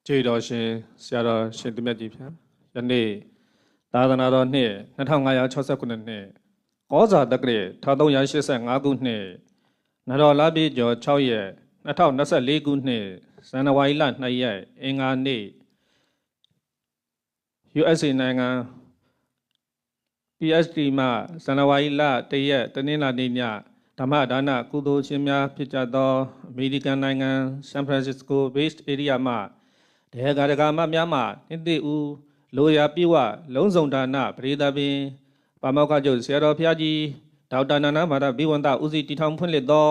ကျေးတော်ရှင်ဆရာတော်ရှင်သူမြတ်ကြီးဖြာယနေ့သာသနာတော်နှစ်2569နှစ်ကောဇာတက္ကရာ1385ခုနှစ်နတော်လပြည့်ကျော်6ရက်2024ခုနှစ်ဇန်နဝါရီလ2ရက်အင်္ဂါနေ့ USA နိုင်ငံ PST မှဇန်နဝါရီလ1ရက်တနင်္လာနေ့ညဓမ္မဒါနကုသိုလ်ရှင်များဖြစ်ကြသောအမေရိကန်နိုင်ငံဆန်ဖရန်စစ္စကို based area မှဒေဂါဒဂါမများမှနှစ်သိဦးလိုရာပြည့်ဝလုံးစုံဒါနပရိသတ်ပင်ပါမောက္ခချုပ်ဆရာတော်ဘုရားကြီးဒေါက်တာနန္ဒမာရဘိဝန္တဦးစီးတည်ထောင်ဖွင့်လှစ်သော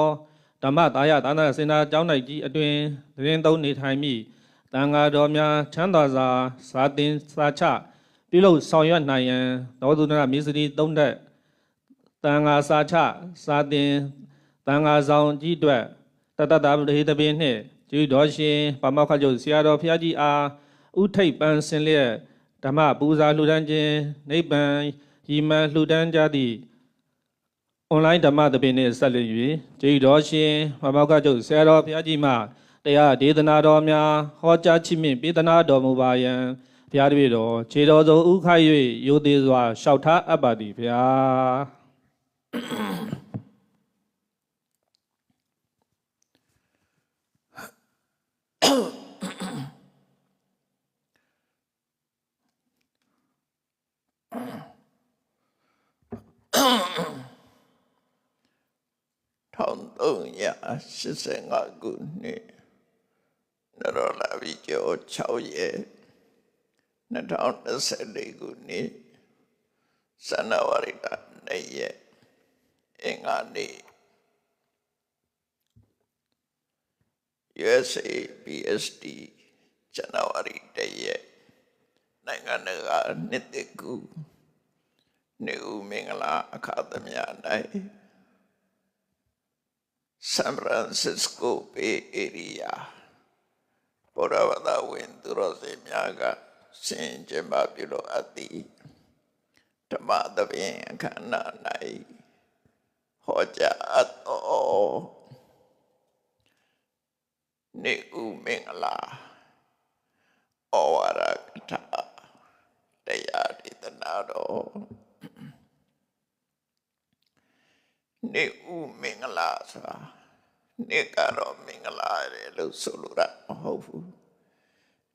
ဓမ္မသာယသာသနာစင်တာကျောင်း၌ကြီးအတွင်သတင်းသုံးနေထိုင်မိတန်ဃာတော်များချမ်းသာစွာစာသင်စာချပြုလုပ်ဆောင်ရွက်နိုင်ရန်သောသူနာမြေစရီသုံးသက်တန်ဃာစာချစာသင်တန်ဃာဆောင်ကြီးအတွက်တတတာပရိသတ်ပင်နှင့်ကျေးတော်ရှင်ပါမောက္ခချုပ်ဆရာတော်ဘုရားကြီးအားဥထိပ်ပန်းဆင်လျက်ဓမ္မပူဇာလှူဒန်းခြင်းနိဗ္ဗာန်ရည်မှန်းလှူဒန်းကြသည့်အွန်လိုင်းဓမ္မသဘင်နှင့်ဆက်လက်၍ကျေးတော်ရှင်ပါမောက္ခချုပ်ဆရာတော်ဘုရားကြီးမှတရားဒေသနာတော်များဟောကြားချီးမြှင့်ပေးသနာတော်မူပါယံဘုရားတပည့်တော်ခြေတော်ဆုံးဥခိုက်၍ရိုသေစွာလျှောက်ထားအပ်ပါသည်ဘုရား1385ခုနှစ်နရောလာပြီကျော်6ရက်2024ခုနှစ်ဇန်နဝါရီလ2ရက်အင်္ဂါနေ့ USA BST ဇန်နဝါရီ1ရက်နိုင်ငံတကာနှစ်တကူနေဦးမင်္ဂလာအခါသမယ၌San Francisco Bay Area ဘောရဝဒဝင်သူတော်စင်များကဆင်ကျင်ပါပြုလို့အပ်သည်ဓမ္မသဘင်အခမ်းအနား၌ဟောကြားအပ်သောနေဦးမင်္ဂလာဩဝါဒကထာတရားဒေသနာတော်နေဦးမင်္ဂလာဆိုတာနေကတော့မင်္ဂလာရလို့ဆိုလိုတာမဟုတ်ဘူး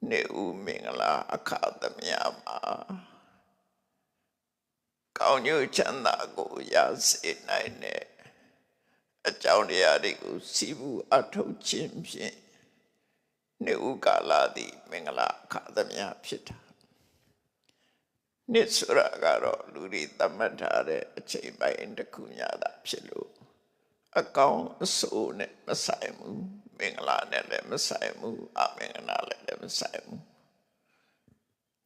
နေဦးမင်္ဂလာအခါသမယမှာကောင်းကျိုးချမ်းသာကိုရစေနိုင်တဲ့အကြောင်းတရားတွေကိုစီးပူးအထောက်ခြင်းဖြင့်နေဦးကာလသည်မင်္ဂလာအခါသမယဖြစ်တာနှစ်ဆိုတာကတော့လူတွေသတ်မှတ်ထားတဲ့အချိန်ပိုင်းတစ်ခုများတာဖြစ်လို့အကောင်အဆိုးနဲ့မဆိုင်ဘူးမင်္ဂလာနဲ့လည်းမဆိုင်ဘူးအမင်္ဂလာလည်းမဆိုင်ဘူး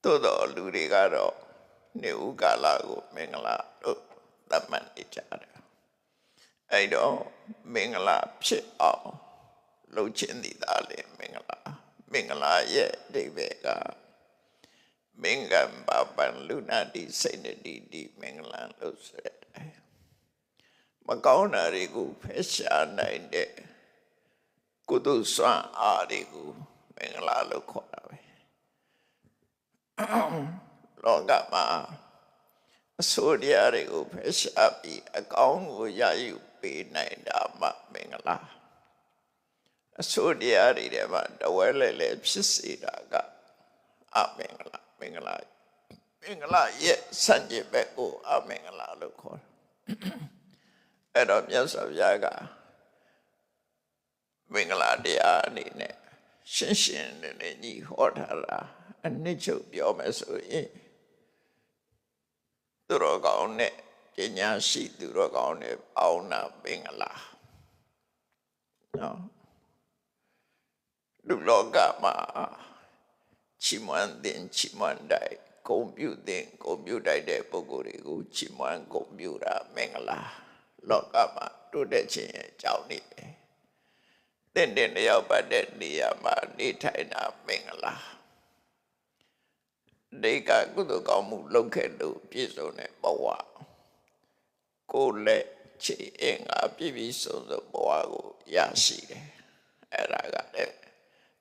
သို့တော်လူတွေကတော့နေဦးကာလကိုမင်္ဂလာလို့သတ်မှတ်နေကြတယ်အဲ့တော့မင်္ဂလာဖြစ်အောင်လုပ်ခြင်းသည်သာလေမင်္ဂလာရဲ့အဓိပ္ပာယ်ကမင်္ဂန်ပါပန်လူနာတိစိတ်တိတိမင်္ဂလာလို့ဆိုတဲ့မကောင်းတာတွေကိုဖယ်ရှားနိုင်တဲ့ကုသိုလ်စွမ်းအားတွေကိုမင်္ဂလာလို့ခေါ်တာပဲလောကမှာအဆိုးတရားတွေကိုဖယ်ရှားပြီးအကောင်းကိုရယူပေးနိုင်တာမှမင်္ဂလာအဆိုးတရားတွေထဲမှာတဝဲလဲဖြစ်စေတာကအမင်္ဂလာမင်္ဂလာရဲ့စံကျင်ဘက်ကိုအမင်္ဂလာလို့ခေါ်တယ်အဲ့တော့မြတ်စွာဘုရားကမင်္ဂလာတရားအနေနဲ့ရှင်းရှင်းနဲ့ညီဟောထားတာအနှစ်ချုပ်ပြောမယ်ဆိုရင်သူတော်ကောင်းနဲ့ပညာရှိသူတော်ကောင်းနဲ့ပေါင်းတာမင်္ဂလာနော်လူလောကမှာချီးမွမ်းတဲ့ချီးမွမ်းတိုက်ဂုဏ်ပြုတဲ့ဂုဏ်ပြုတိုက်တဲ့ပုဂ္ဂိုလ်တွေကိုချီးမွမ်းဂုဏ်ပြုတာမင်္ဂလာလောကမှာတိုးတက်ခြင်းရဲ့အကြောင်းနေပဲတဲ့လျောက်ပတ်တဲ့နေရာမှာနေထိုင်တာမင်္ဂလာဒီကကုသိုလ်ကောင်းမှုလုပ်ခဲ့လို့ပြည့်စုံတဲ့ဘဝကိုယ်လက်ချေအင်္ဂါပြည့်စုံဘဝကိုရရှိတယ်အဲ့ဒါကလည်း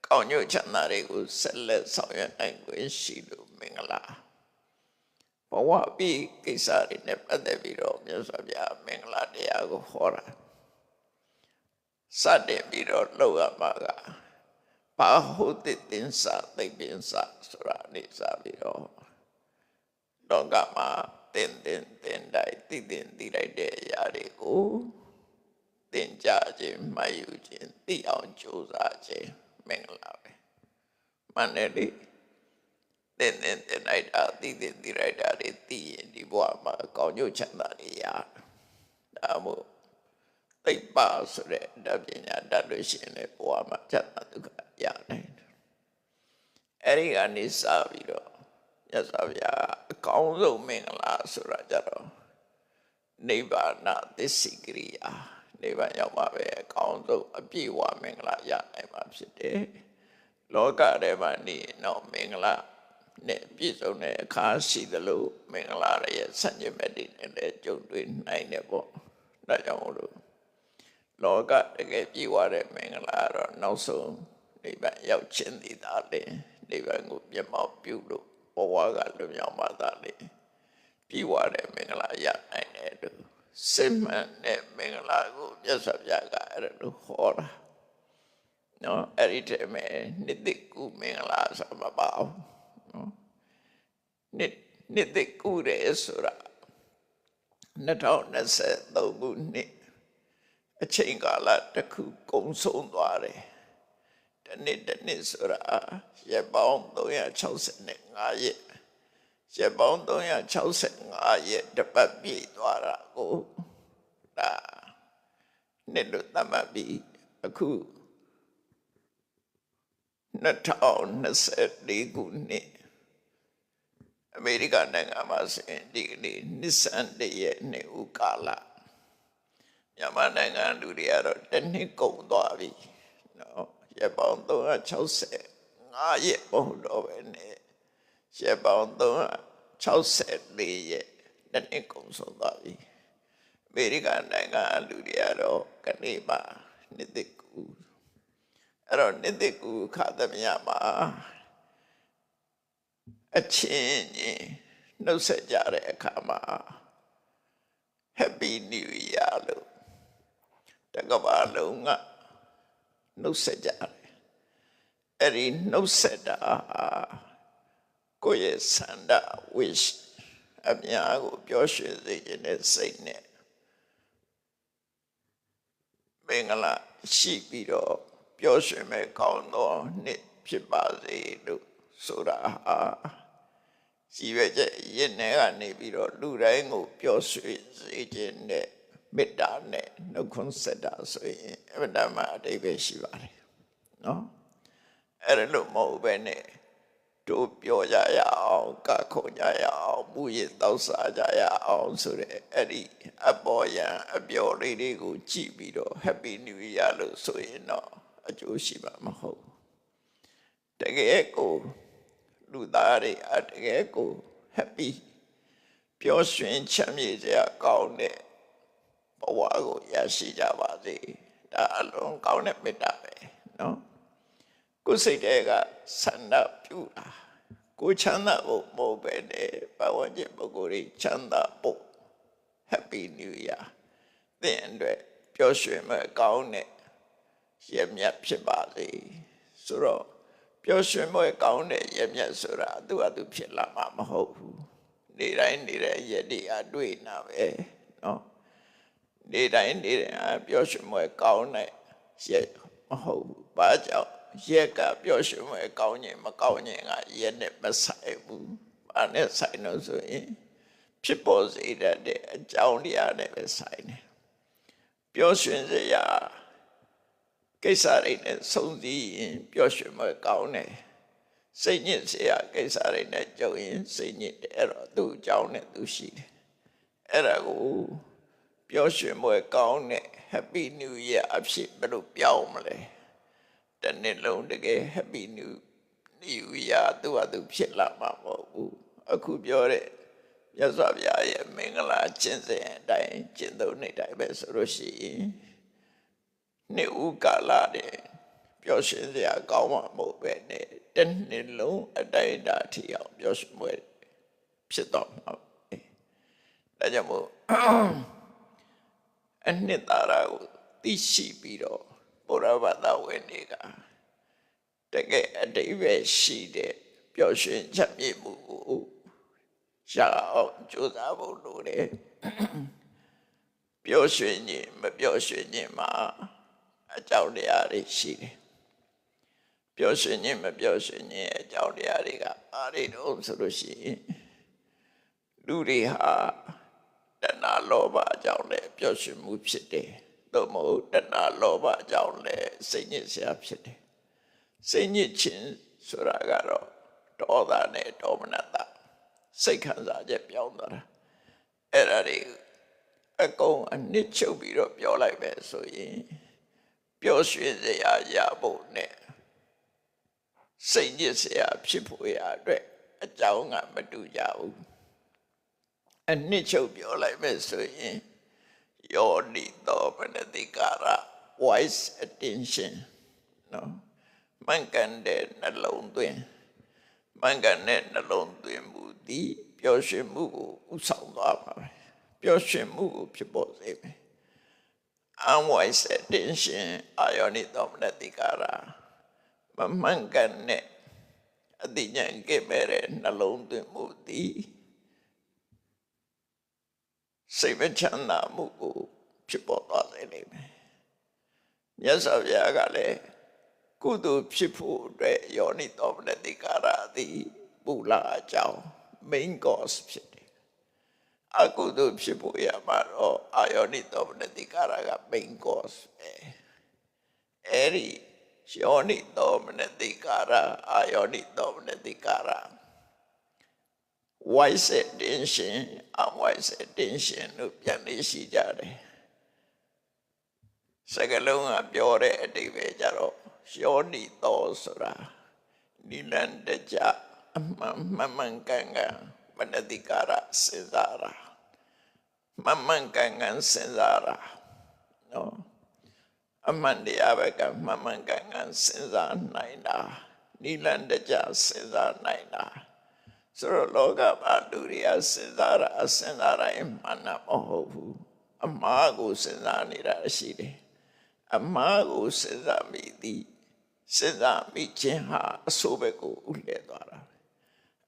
ကောင်းကျိုးချမ်းသာတွေကိုဆက်လက်ဆောင်ရွက်နိုင်ခွင့်ရှိလို့မင်္ဂလာဘဝပြီးကိစ္စတွေနဲ့ပတ်သက်ပြီးတော့မြတ်စွာဘုရားမင်္ဂလာတရားကိုဟောတာစတင်ပြီးတော့လောက်ရမှာကဘာဟုတ်တဲ့သင်္စာသိပ္ပင်စာဆိုတာနေစားပြီးတော့လောကမှာသင်တိုင်းသိလိုက်တဲ့အရာတွေကိုသင်ကြားခြင်းမှတ်ယူခြင်းသိအောင်ကြိုးစားခြင်းမင်္ဂလာပဲမှန်တယ်လေသင်လိုက်တာသိလိုက်တာတွေသိရင်ဒီဘဝမှာကောင်းကျိုးချမ်းသာတွေရဒါမို့သိပ္ပဆိုတဲ့ဓာတ်ပညာတတ်လို့ရှိရင်လည်းဘဝမှာချမ်းသာဒုက္ခရနိုင်တယ်အဲ့ဒီကနေစပြီးတော့မြတ်စွာဘုရားအကောင်းဆုံးမင်္ဂလာဆိုတာကြတော့နိဗ္ဗာန်သစ္စိကရိယာနိဗ္ဗာန်ရောက်မှာပဲအကောင်းဆုံးအပြည့်အဝမင်္ဂလာရနိုင်မှာဖြစ်တယ်လောကထဲမှာနေတော့မင်္ဂလာနဲ့ပြည့်စုံတဲ့အခါရှိသလိုမင်္ဂလာရဲ့ဆန့်ကျင်ဘက်တွေနဲ့လည်းကြုံတွေ့နိုင်တယ်ပေါ့ဒါကြောင့်မို့လို့လောကတကယ်ပြည့်ဝတဲ့မင်္ဂလာတော့နောက်ဆုံးနိဗ္ဗာန်ရောက်ခြင်းသည်သာလေနိဗ္ဗာန်ကိုမျက်မှောက်ပြုလို့ဘဝကလွတ်မြောက်မှသာလေပြည့်ဝတဲ့မင်္ဂလာရနိုင်တယ်လို့စိတ်မှန်တဲ့မင်္ဂလာကိုမြတ်စွာဘုရားကအဲ့လိုဟောတာနော်အဲ့ဒီတည်းမဲ့နှစ်သိကူမင်္ဂလာဆိုမပါဘူးနော်နှစ်သိကူတဲ့ဆိုတာ2023ခုနှစ်အချိန်ကာလတစ်ခုကုန်ဆုံးသွားတယ်တနေ့ဆိုတာရက်ပေါင်း365ရက်ရက်ပေါင်း365ရက်တပတ်ပြည့်သွားတာကိုဒါနှစ်လို့သတ်မှတ်ပြီးအခု2024ခုနှစ်အမေရိကန်နိုင်ငံမှာဆိုရင်ဒီကနေ့နှစ်ဆန်းတရက်နှစ်ဦးကာလမြန်မာနိုင်ငံလူတွေကတော့တစ်နှစ်ကုန်သွားပြီနော်ရက်ပေါင်း365ရက်ပုံတော့ပဲနဲ့ရက်ပေါင်း364ရက်တစ်နှစ်ကုန်ဆုံးသွားပြီအမေရိကန်နိုင်ငံလူတွေကတော့ကနေ့မှနှစ်သိကူအဲ့တော့နှစ်သိကူခါသမယမှာအချင်းချင်းနှုတ်ဆက်ကြတဲ့အခါမှာ Happy New Year လို့တကဘာလုံးကနှုတ်ဆက်ကြတယ်အဲ့ဒီနှုတ်ဆက်တာကိုယ့်ရဲ့ဆန္ဒ wish အများကိုပျော်ရွှင်စေခြင်းနဲ့စိတ်နဲ့မင်္ဂလာရှိပြီးတော့ပျော်ရွှင်မဲ့ကောင်းသောနှစ်ဖြစ်ပါစေလို့ဆိုတာကြီးရွယ်ချက်ရင်းနဲ့ကနေပြီးတော့လူတိုင်းကိုပျော်ရွှင်စေခြင်းနဲ့မေတ္တာနဲ့နှုတ်ခွန်းဆက်တာဆိုရင်အမှန်တမ်းအဓိပ္ပာယ်ရှိပါတယ်နော်အဲ့လိုမဟုတ်ပဲနဲ့တို့ပြောကြရအောင်ကခုန်ကြရအောင်မူရတောက်စားကြရအောင်ဆိုတဲ့အဲ့ဒီအပေါ်ယံအပျော်လေးတွေကိုကြည့်ပြီးတော့ Happy New Year လို့ဆိုရင်တော့အကျိုးရှိမှာမဟုတ်တကယ်ကိုလူသားတွေတကယ်ကို happy ပျော်ရွှင်ချမ်းမြေ့စရာကောင်းတဲ့ဘဝကိုရရှိကြပါစေဒါအလုံးကောင်းတဲ့မေတ္တာပဲနော်ကိုယ်စိတ်တွေကဆန္ဒပြုတာကိုချမ်းသာဖို့မဟုတ်ပဲနဲ့ဘဝကျင်ပုဂ္ဂိုလ်တွေချမ်းသာဖို့ Happy New Year သင်အတွက်ပျော်ရွှင်မဲ့ကောင်းတဲ့ရက်မြတ်ဖြစ်ပါစေဆိုတော့ပျော်ရွှင်မဲ့ကောင်းတဲ့ရက်မြတ်ဆိုတာသူ့အတူဖြစ်လာမှာမဟုတ်ဘူးနေတိုင်းနေတဲ့ရက်တွေတွေ့နာပဲနော်နေတိုင်းနေတဲ့ပျော်ရွှင်မဲ့ကောင်းတဲ့ရက်မဟုတ်ဘူးဘာကြောင့်ရက်ကပျော်ရွှင်မဲ့ကောင်းခြင်းမကောင်းခြင်းကရက်နဲ့မဆိုင်ဘူးဘာနဲ့ဆိုင်လို့ဆိုရင်ဖြစ်ပေါ်စေတဲ့အကြောင်းတရားနဲ့ပဲဆိုင်တယ်ပျော်ရွှင်စရာကိစ္စတွေနဲ့ဆုံးစည်းရင်ပျော်ရွှင်မဲ့ကောင်းတယ်စိတ်ညစ်စရာကိစ္စတွေနဲ့ကြုံရင်စိတ်ညစ်တယ်အဲ့တော့သူ့အကြောင်းနဲ့သူရှိတယ်အဲ့ဒါကိုပျော်ရွှင်မဲ့ကောင်းတဲ့ Happy New Year အဖြစ်ဘယ်လိုပြောင်းမလဲတနေ့လုံးတကယ် Happy New Year သူ့ဟာသူဖြစ်လာမှာမဟုတ်ဘူးအခုပြောတဲ့မြတ်စွာဘုရားရဲ့မင်္ဂလာကျင့်စဉ်အတိုင်းကျင့်သုံးနေတိုင်းပဲဆိုလို့ရှိရင်နှစ်ဦးကာလတဲ့ပ ပျော်ရွှင်စရာကောင်းမှာမဟုတ်ပဲနဲ့တစ်နှစ်လုံးအတိုင်းအတာထိအောင်ပျော်ရွှင်ပွဲဖြစ်တော့မှာပဲဒါကြောင့်မို့အနှစ်သာရကိုသိရှိပြီးတော့ဘုရားဘာသာဝင်တွေကတကယ်အတိတ်ပဲရှိတဲ့ပျော်ရွှင်ချမ်းမြေ့မှုကိုရှာအောင်ကြိုးစားဖို့လိုတယ်ပျော်ရွှင်ခြင်းမပျော်ရွှင်ခြင်းမှာအကြောင်းတရားတွေရှိတယ်ပျော်ရွှင်ခြင်းမပျော်ရွှင်ခြင်းအကြောင်းတရားတွေကဘာတွေတုံးဆိုလို့ရှိရင်လူတွေဟာတဏှာလောဘအကြောင်းနဲ့ပျော်ရွှင်မှုဖြစ်တယ်သို့မဟုတ်တဏှာလောဘအကြောင်းနဲ့စိတ်ညစ်စရာဖြစ်တယ်စိတ်ညစ်ခြင်းဆိုတာကတော့ဒေါသနဲ့ဒေါမနတစိတ်ခံစားချက်ပြောင်းသွားတာအဲ့ဒါတွေအကုန်အနှစ်ချုပ်ပြီးတော့ပြောလိုက်ပဲဆိုရင်ပျော်ရွှင်စရာရဖို့နဲ့စိတ်ညစ်စရာဖြစ်ဖို့ရအတွက်အကြောင်းကမတူကြဘူးအနှစ်ချုပ်ပြောလိုက်ပဲဆိုရင်ယောနိသောမနတိကာရ wise attention နော်မှန်ကန်တဲ့နှလုံးသွင်းမှန်ကန်တဲ့နှလုံးသွင်းမှုဒီပျော်ရွှင်မှုကိုဥဆောင်သွားပါပဲပျော်ရွှင်မှုကိုဖြစ်ပေါ်စေမယ် unwise attention အာယောနိသောမနတိကာရမမှန်ကန်တဲ့အတိညာဉ်ကဲ့မဲ့တဲ့နှလုံးသွင်းမှုဒီစိတ်မချမ်းသာမှုကိုဖြစ်ပေါ်သွားစေလိမ့်မယ်မြတ်စွာဘုရားကလည်းကုသိုလ်ဖြစ်ဖို့အတွက်ယောနိသောမနတိကာရသည်ပူလာအကြောင်း main cause ဖြစ်တယ်အကုသိုလ်ဖြစ်ဖို့ရမှာတော့အာယောနိသောမနတိကာရက main cause ပဲအဲ့ဒီယောနိသောမနတိကာရအာယောနိသောမနတိကာရwise attention unwise attention လို့ပြန်နေရှိကြတယ်စကားလုံးကပြောတဲ့အတိတ်ပဲကြတော့ယောနိသောဆိုတာနိလန္တကြအမှန်ကန်ကန်မနတိကာရစဉ်းစားတာမှန်ကန်ကန်စဉ်းစားတာနော်အမှန်တရားပဲကမှန်ကန်ကန်စဉ်းစားနိုင်တာနိလန္တကြစဉ်းစားနိုင်တာဆိုတော့လောကမှာလူတွေကစဉ်းစားတာစဉ်းစားတိုင်းမှန်တာမဟုတ်ဘူးအမှားကိုစဉ်းစားနေတာရှိတယ်အမှားကိုစဉ်းစားမိသည်စဉ်းစားမိခြင်းဟာအဆိုးဘက်ကိုဥလှည့်သွားတာ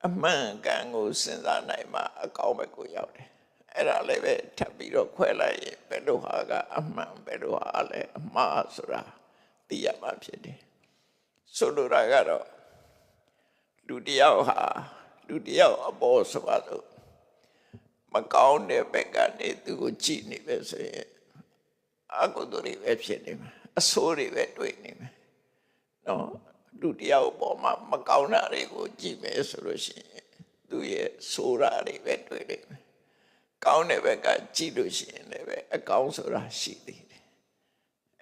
အမှန်ကန်ကိုစဉ်းစားနိုင်မှအကောင်းဘက်ကိုရောက်တယ်အဲ့ဒါလည်းပဲထပ်ပြီးတော့ခွဲလိုက်ရင်ဘယ်လိုဟာကအမှန်ဘယ်လိုဟာလည်းအမှားဆိုတာသိရမှာဖြစ်တယ်ဆိုလိုတာကတော့လူတယောက်ဟာလူတယောက်အပေါ်ဆိုတော့မကောင်းတဲ့ဘက်ကနေသူကိုကြည့်နေပဲဆိုရင်အကုသိုလ်တွေပဲဖြစ်နေမှာအဆိုးတွေပဲတွေ့နေမှာနော်လူတယောက်ပေါ်မှာမကောင်းတာတွေကိုကြည့်မယ်ဆိုလို့ရှိရင်သူရဲ့ဆိုးတာတွေပဲတွေ့နေမှာကောင်းတဲ့ဘက်ကကြည့်လို့ရှိရင်လည်းပဲအကောင်းဆိုတာရှိသေးတယ်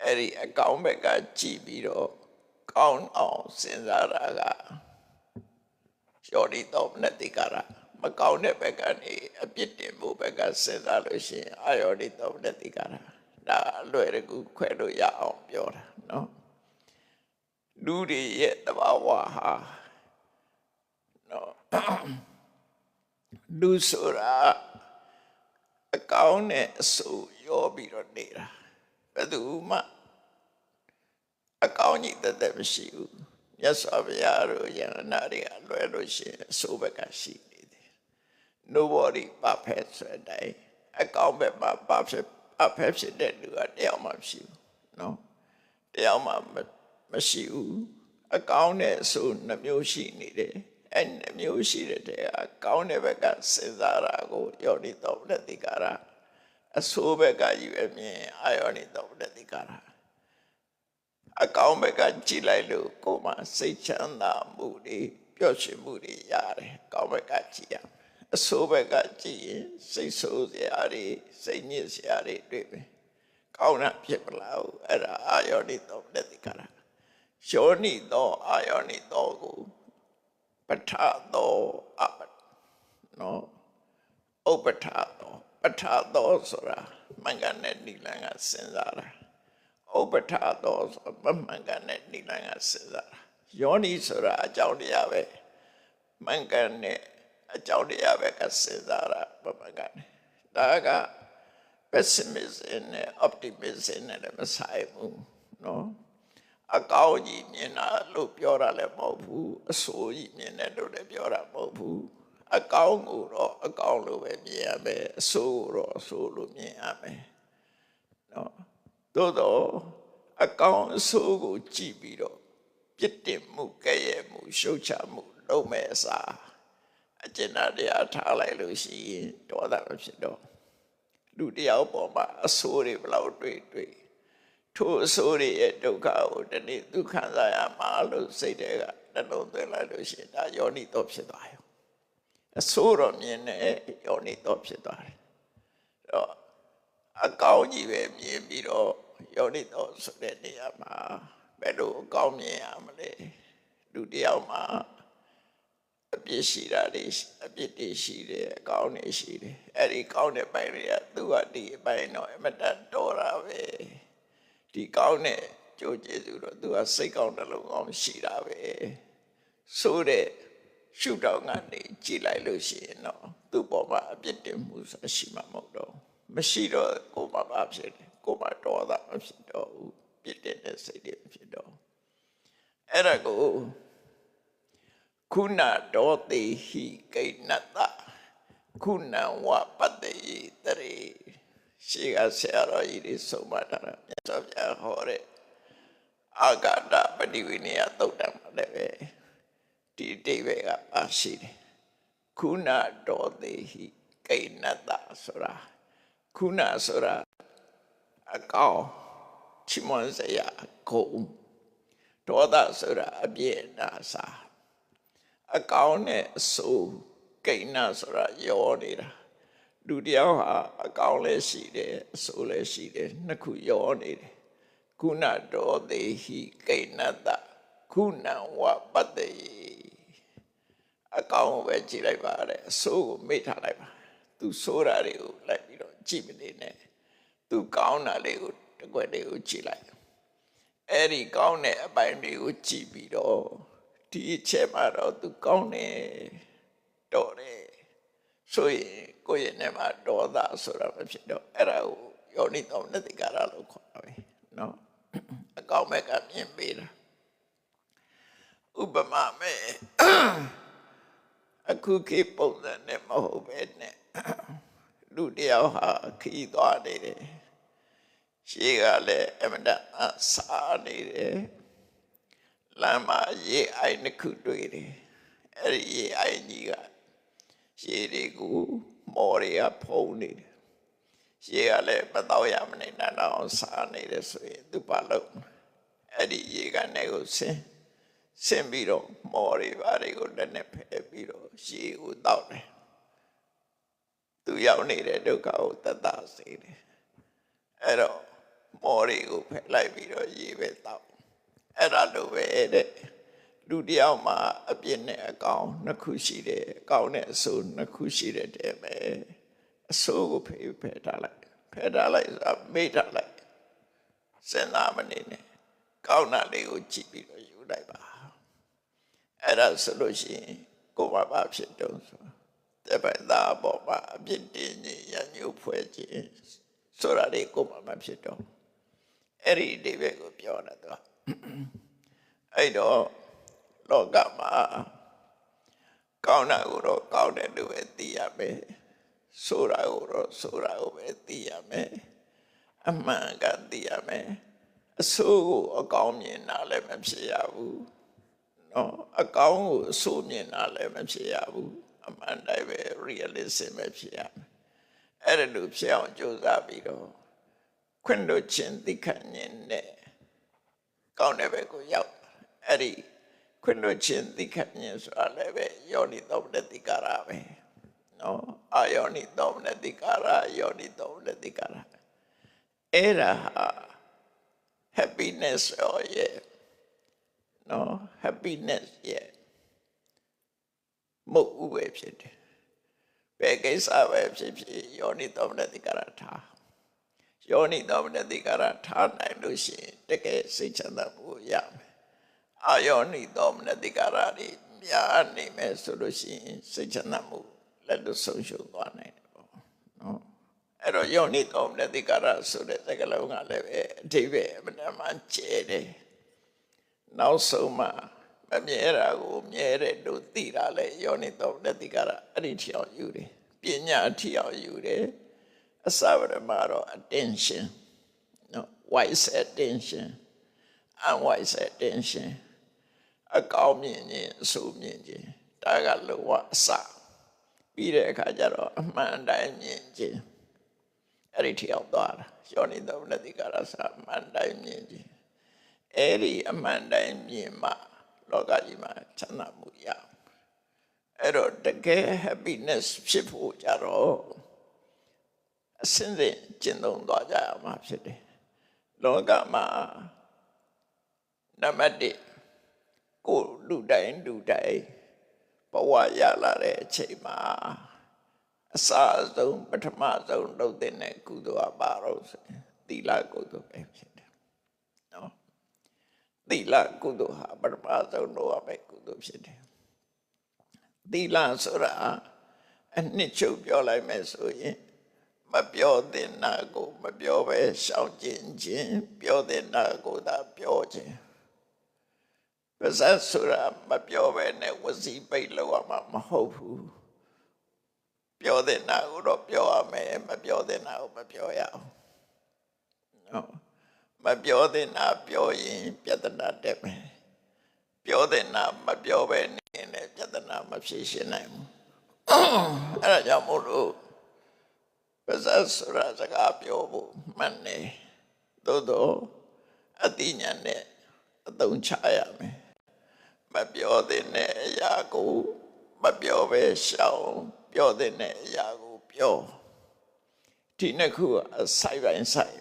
အဲ့ဒီအကောင်းဘက်ကကြည့်ပြီးတော့ကောင်းအောင်စဉ်းစားတာကယောနိသောမနတိကာရမကောင်းတဲ့ဘက်ကနေအပြစ်တင်ဖို့ဘက်ကစဉ်းစားလို့ရှိရင်အာယောနိသောမနတိကာရဒါအလွယ်တကူခွဲလို့ရအောင်ပြောတာနော်လူတွေရဲ့တဘာဝဟာနော်လူဆိုတာအကောင်းနဲ့အဆိုးရောပြီးတော့နေတာဘယ်သူမှအကောင်းကြီးတသက်မရှိဘူးမြတ်စွာဘုရားတို့ယန္နာတွေအလွယ်လို့ရှိရင်အဆိုးဘက်ကရှိနေတယ် nobody perfect ဆိုတဲ့အကောင်းဘက်မှာ perfect ဖြစ်တဲ့လူကတယောက်မှမရှိဘူးနော်တယောက်မှမရှိဘူးအကောင်းနဲ့အဆိုးနှမျိုးရှိနေတယ်အဲ့နှမျိုးရှိတဲ့အကောင်းတဲ့ဘက်ကစဉ်းစားတာကိုယောနိသောမနတိကာရအဆိုးဘက်ကယူအမြင်အာယောနိသောမနတိကာရအကောင်းဘက်ကကြည့်လိုက်လို့ကိုယ်မှာစိတ်ချမ်းသာမှုတွေပျော်ရွှင်မှုတွေရတယ်အကောင်းဘက်ကကြည့်ရအဆိုးဘက်ကကြည့်ရင်စိတ်ဆိုးစရာတွေစိတ်ညစ်စရာတွေတွေ့မယ်ကောင်းတာဖြစ်မလားအဲ့ဒါအာယောနိသောမနတိကာရယောနိသောအာယောနိသောကိုပဋ္ဌာသောအပနော်ဥပဋ္ဌာသောပဋ္ဌာသောဆိုတာမှန်ကန်တဲ့နိလန်ကစဉ်းစားတာ ဥပ္ပထာတော်ဆိုမမှန်ကန်တဲ့နိလန်ကစဉ်းစားတာယောနိဆိုတာအကြောင်းတရားပဲမှန်ကန်တဲ့အကြောင်းတရားပဲကစဉ်းစားတာမမှန်ကန်ဒါက pessimism နဲ့ optimism နဲ့လည်းမဆိုင်ဘူးနော်အကောင်းကြီးမြင်တာလို့ပြောတာလည်းမဟုတ်ဘူးအဆိုးကြီးမြင်တယ်လို့လည်းပြောတာမဟုတ်ဘူးအကောင်းကိုတော့အကောင်းလို့ပဲမြင်ရမယ်အဆိုးကိုတော့အဆိုးလို့မြင်ရမယ်နော်သို့တော့အကောင်းအဆိုးကိုကြည့်ပြီးတော့ပြစ်တင်မှုကဲ့ရဲ့မှုရှုတ်ချမှုလုပ်မဲ့အစားအကျဉ်းတရားထားလိုက်လို့ရှိရင်ဒေါသမဖြစ်တော့လူတယောက်ပေါ်မှာအဆိုးတွေဘယ်လောက်တွေ့ထိုအဆိုးတွေရဲ့ဒုက္ခကိုတနေ့ဒုက္ခစားရမှာလို့စိတ်တွေကနှလုံးသွင်းလိုက်လို့ရှိရင်ဒါယောနိတော်ဖြစ်သွားရောအဆိုးတော့မြင်နေယောနိတော်ဖြစ်သွားတယ်တော့အကောင်းကြီးပဲမြင်ပြီးတော့ယောနိတော်ဆိုတဲ့နေရာမှာဘယ်လိုအကောင်းမြင်ရမလဲလူတယောက်မှာအပြစ်ရှိတာတွေအပြစ်တွေရှိတယ်အကောင်းတွေရှိတယ်အဲ့ဒီကောင်းတဲ့ပိုင်းတွေကသူကဒီအပိုင်းတော့အမတန်တော်တာပဲဒီကောင်းတဲ့ကြိုးကျေစုတော့သူကစိတ်ကောင်းတယ်လို့ကောင်းရှိတာပဲဆိုတဲ့ရှုထောင့်ကနေကြည်လိုက်လို့ရှိရင်တော့သူ့ပေါ်မှာအပြစ်တင်မှုဆိုရှိမှာမဟုတ်တော့မရှိတော့ကိုယ်မှာပါဖြစ်တယ်ကိုယ်မှာတော်တာမဖြစ်တော့ဘူးပြစ်တင်တဲ့စိတ်တွေမဖြစ်တော့အဲ့ဒါကိုခုနဒေါတိဟိကိဏတခုနဝပတ္တိတရေရှိကဆရာတော်ကြီးတွေဆုံးမတာမြတ်စွာဘုရားဟောတဲ့အာဂတပฏิဝိနည်းသုတ်တံမှာလည်းပဲဒီအဓိပ္ပာယ်ကပါရှိတယ်ခုနဒေါတိဟိကိဏတဆိုတာခုနဆိုတာအကောင်ချီးမွမ်းစရာခုံဒေါသဆိုတာအပြည့်အနာစာအကောင်နဲ့အဆိုးကိဏဆိုတာရောနေတာလူတယောက်ဟာအကောင်လည်းရှိတယ်အဆိုးလည်းရှိတယ်နှစ်ခုရောနေတယ်ခုနဒေါတိဟိကိဏတခုနဝပတ္တိအကောင်ကိုပဲကြည့်လိုက်ပါတဲ့အဆိုးကိုမေ့ထားလိုက်ပါသူဆိုးတာတွေကိုလိုက်ပြီးတော့ကြည့်မနေနဲ့သူကောင်းတာလေးကိုတကွက်လေးကိုကြည့်လိုက်အဲ့ဒီကောင်းတဲ့အပိုင်းတွေကိုကြည့်ပြီးတော့ဒီအချက်မှာတော့သူကောင်းတယ်တော်တယ်ဆိုရင်ကိုယ့်ရဲ့နေမှာဒေါသဆိုတာမဖြစ်တော့အဲ့ဒါကိုယောနိသောမနတိကာရလို့ခေါ်တာပဲနော်အကောင်းမဲ့ကမြင်ပေးတာဥပမာမဲ့အခုခေတ်ပုံစံနဲ့မဟုတ်ပဲနဲ့လူတယောက်ဟာခီးသွားနေတယ်ရှေ့ကလည်းအမတန်စားနေတယ်လမ်းမှာရေအိုင်တစ်ခုတွေ့တယ်အဲ့ဒီရေအိုင်ကြီးကရှေ့တွေကိုမော်တွေကဖုံးနေတယ်ရှေ့ကလည်းမတော့ရမနေတာတော့စားနေတယ်ဆိုရင်သူပါလို့အဲ့ဒီရေကနေကိုဆင်းပြီးတော့မော်တွေဘာတွေကိုလက်နဲ့ဖယ်ပြီးတော့ရှေ့ကိုတောက်တယ်သူရောက်နေတဲ့ဒုက္ခကိုတတ်စေတယ်အဲ့တော့မော်တွေကိုဖယ်လိုက်ပြီးတော့ရေပဲတောက်အဲ့ဒါလိုပဲတဲ့လူတယောက်မှာအပြစ်နဲ့အကောင်းနှစ်ခုရှိတယ်အကောင်းနဲ့အဆိုးနှစ်ခုရှိတဲ့တည်းပဲအဆိုးကိုဖယ်ထားလိုက်ဆိုတာမေ့ထားလိုက်စဉ်းစားမနေနဲ့ကောင်းတာလေးကိုကြည့်ပြီးတော့ယူလိုက်ပါအဲ့ဒါဆိုလို့ရှိရင်ကိုယ်မှာဘာဖြစ်တုံးဆိုတပတ်သားပေါ်မှာအပြစ်တင်ခြင်းရညှို့ဖွဲ့ခြင်းဆိုတာလေးကိုယ်မှာမဖြစ်တော့အဲ့ဒီဒီဘက်ကိုပြောတာတော့အဲ့တော့လောကမှာကောင်းတာကိုတော့ကောင်းတယ်လို့ပဲသိရမယ်ဆိုတာကိုတော့ဆိုတာကိုပဲသိရမယ်အမှန်ကသိရမယ်အဆိုးကိုအကောင်းမြင်တာလည်းမဖြစ်ရဘူးနော်အကောင်းကိုအဆိုးမြင်တာလည်းမဖြစ်ရဘူးအမှန်တိုင်းပဲ realism ပဲဖြစ်ရမယ်အဲ့ဒါလို့ဖြစ်အောင်ကြိုးစားပြီးတော့ခွင့်လွှတ်ခြင်းသိခံခြင်းနဲ့ကောင်းတဲ့ဘက်ကိုရောက်အဲ့ဒီခွင့်လွှတ်ခြင်းသိခံခြင်းဆိုတာလည်းပဲယောနိသောမနတိကာရပဲနော်အာယောနိသောမနတိကာရယောနိသောမနတိကာရအဲ့ဒါဟာ happiness ရဲ့နော် happiness ရဲ့မဟုတ်ပဲဖြစ်တယ်ဘယ်ကိစ္စပဲဖြစ်ဖြစ်ယောနိသောမနတိကာရထား ယောနိသောမနတိကာရထားနိုင်လို့ရှိရင်တကယ်စိတ်ချမ်းသာမှုရမယ်အာယောနိသောမနတိကာရတွေများနေမယ်ဆိုလို့ရှိရင်စိတ်ချမ်းသာမှုလက်လွတ်ဆုံးရှုံးသွားနိုင်တယ်ပေါ့နော်အဲ့တော့ယောနိသောမနတိကာရဆိုတဲ့စကားလုံးကလည်းပဲအဓိပ္ပာယ်အမှန်မှန်ကျဲတယ်နောက်ဆုံးမှာမမြဲတာကိုမြဲတယ်လို့သိတာလေယောနိသောမနတိကာရအဲ့ဒီထီအောင်ယူတယ်ပညာထီအောင်ယူတယ်အစဝရမှာတော့ attention နော် wise attention unwise attention အကောင်းမြင်ခြင်းအဆိုးမြင်ခြင်းဒါကလောကအစပြီးတဲ့အခါကျတော့အမှန်တိုင်းမြင်ခြင်းအဲ့ဒီထီအောင်သွားတာယောနိသောမနတိကာရစအမှန်တိုင်းမြင်ခြင်းအဲ့ဒီအမှန်တိုင်းမြင်မှလောကကြီးမှာချမ်းသာမှုရအဲ့တော့တကယ် happiness ဖြစ်ဖို့ကြတော့အစင်းစင်ကျင့်သုံးသွားကြရမှာဖြစ်တယ်လောကမှာနံပါတ်1ကိုလူတိုင်းဘဝရလာတဲ့အချိန်မှာအစအဆုံးပထမဆုံးလုပ်တဲ့ကုသိုလ်အပါတော့ဆိုရင်သီလကုသိုလ်ပဲဖြစ်တယ်နော်သီလကုသိုလ်ဟာပထမဆုံးလုပ်ရမယ့်ကုသိုလ်ဖြစ်တယ်သီလဆိုတာအနှစ်ချုပ်ပြောလိုက်မယ်ဆိုရင်မပြောတဲ့နာကိုမပြောပဲရှောင်ကျဉ်ခြင်းပြောတဲ့နာကိုသာပြောခြင်းပါဇက်ဆိုတာမပြောပဲနဲ့ဝစီပိတ်လောက်မှာမဟုတ်ဘူးပြောတဲ့နာကိုတော့ပြောရမယ်မပြောတဲ့နာကိုမပြောရအောင်နော်မပြောတဲ့နာပြောရင်ပြဿနာတက်မယ်ပြောတဲ့နာမပြောပဲနေရင်လည်းပြဿနာမဖြေရှင်းနိုင်ဘူးအဲ့ဒါကြောင့်မို့လို့ပါဇက်ဆိုတာစကားပြောဖို့မှန်တယ်သို့တော့အတိညာနဲ့အသုံးချရမယ်မပြောတဲ့အရာကိုမပြောပဲရှောင်ပြောတဲ့အရာကိုပြောဒီနှစ်ခုအဆိုင်ပိုင်းဆိုင်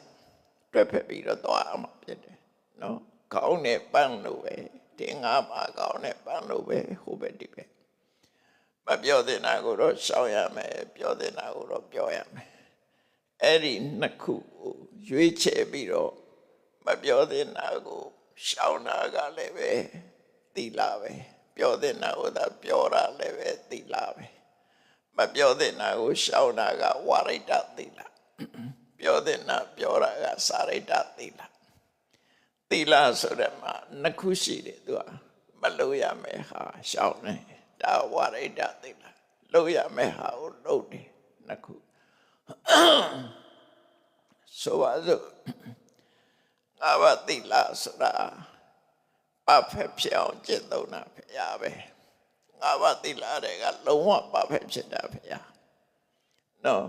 တွဲဖက်ပြီးတော့သွားအောင်ဖြစ်တယ်နော်ခေါင်းနဲ့ပန်းလို့ပဲတင်ငါမှာခေါင်းနဲ့ပန်းလို့ပဲဟိုပဲဒီပဲမပြောတဲ့နာကိုတော့ရှောင်ရမယ်ပြောတဲ့နာကိုတော့ပြောရမယ်အဲ့ဒီနှစ်ခုကိုရွေးချယ်ပြီးတော့မပြောတဲ့နာကိုရှောင်တာကလည်းပဲသီလပဲပြောတဲ့နာကိုသာပြောတာလည်းပဲသီလပဲမပြောတဲ့နာကိုရှောင်တာကဝါရိတသီလပြောတဲ့နာပြောတာကစာရိတသီလသီလဆိုတဲ့မှာနှစ်ခုရှိတယ်သူကမလို့ရမယ်ဟာရှောင်တယ်ဒါဝါရိတသီလလို့ရမယ်ဟာကိုလုပ်တယ်နှစ်ခုဆိုပါစို့ငါးပါးသီလဆိုတာပါဖက်ဖြစ်အောင်ကျင့်သုံးတာဖရာပဲငါးပါးသီလတွေကလုံးဝပါဖက်ဖြစ်တာဖရာနော်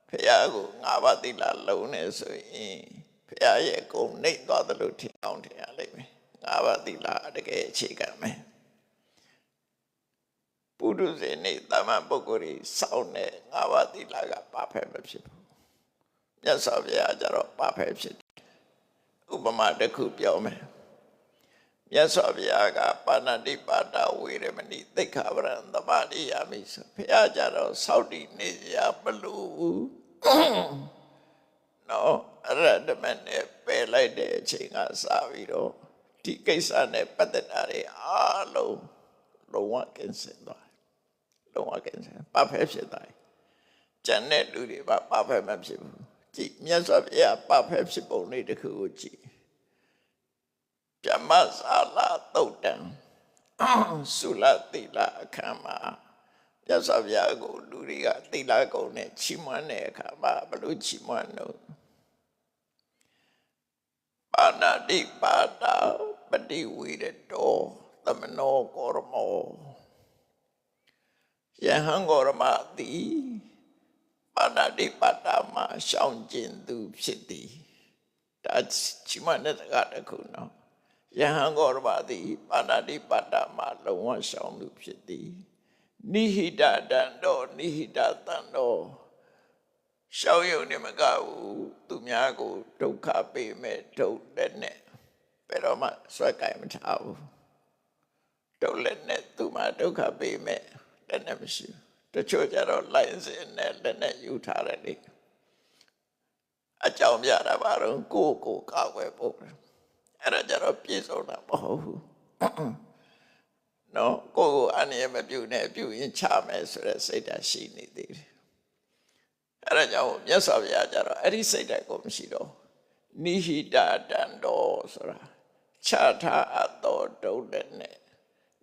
ဖရာကိုငါးပါးသီလလုံးနေဆိုရင်ဖရာရဲ့ဂုဏ်နှိမ့်သွားတယ်လို့ထင်အောင်ထင်ရလိမ့်မယ်ငါးပါးသီလတကယ်အခြေခံမယ်ပုရုဇဉ်နဲ့တာမန်ပုဂ္ဂိုလ်တွေစောင့်နေငါးပါးသီလကပါဖက်မဖြစ်ဘူးမြတ်စွာဘုရားကျတော့ပါဖက်ဖြစ်တယ်ဥပမာတစ်ခုပြောမယ်မြတ်စွာဘုရားကပါဏာတိပါဒဝေရမဏိသိက္ခာပရံသမာဓိယာမိဆိုဘုရားကျတော့စောင့်တည်နေရမလို့ဘူးနော်အရဒမနဲ့ပယ်လိုက်တဲ့အချိန်ကစပြီးတော့ဒီကိစ္စနဲ့ပတ်သက်တာတွေအားလုံးလုံးဝကင်းစင်သွားလုံးဝကင်းစင်ပါဖက်ဖြစ်သွားကျန်တဲ့လူတွေပါဖက်မဖြစ်ဘူးကြည့်မြတ်စွာဘုရားပါဖက်ဖြစ်ပုံလေးတစ်ခုကိုကြည့်ပြမစာလာတုတ်တံသုလသီလအခမ်းမှာမြတ်စွာဘုရားကိုလူတွေကသီလကုံနဲ့ချီးမွမ်းတဲ့အခါမှာဘလို့ချီးမွမ်းလို့ပါဏာတိပါဒပတိဝိရတောသမနောကောရမောယဟံကောရမတိပါဏာတိပါဒမှာရှောင်ကျင်သူဖြစ်သည်ဒါချီးမွမ်းတဲ့စကားတစ်ခုနော်ယဟံကောရမတိပါဏာတိပါဒမှာလုံးဝရှောင်သူဖြစ်သည်နိဟိတတံတော်နိဟိတတံတော်ရှောင်ရုံနဲ့မကဘူးသူများကိုဒုက္ခပေးမဲ့ဒုက္ခနဲ့ဘယ်တော့မှဆွဲကြိုင်မထားဘူးဒုက္ခနဲ့သူမှဒုက္ခပေးမဲ့လက်နဲ့မရှိဘူးတချို့ကြတော့လိုင်းစင်နဲ့လက်နဲ့ယူထားတယ်လေ အကြောင်းပြတာပါတော့ကိုကောက်ွယ်ဖို့အဲ့ဒါကြတော့ပြည့်စုံတာမဟုတ်ဘူးနော်ကိုအနေမပြုနဲ့ပြုရင်ချမယ်ဆိုတဲ့စိတ်ဓာတ်ရှိနေသေးတယ်အဲ့ဒါကြောင့်မြတ်စွာဘုရားကြတော့အဲ့ဒီစိတ်ဓာတ်ကိုမရှိတော့နိဟိတတံတော်ဆိုတာချထားအပ်တော်ဒုလည်းနဲ့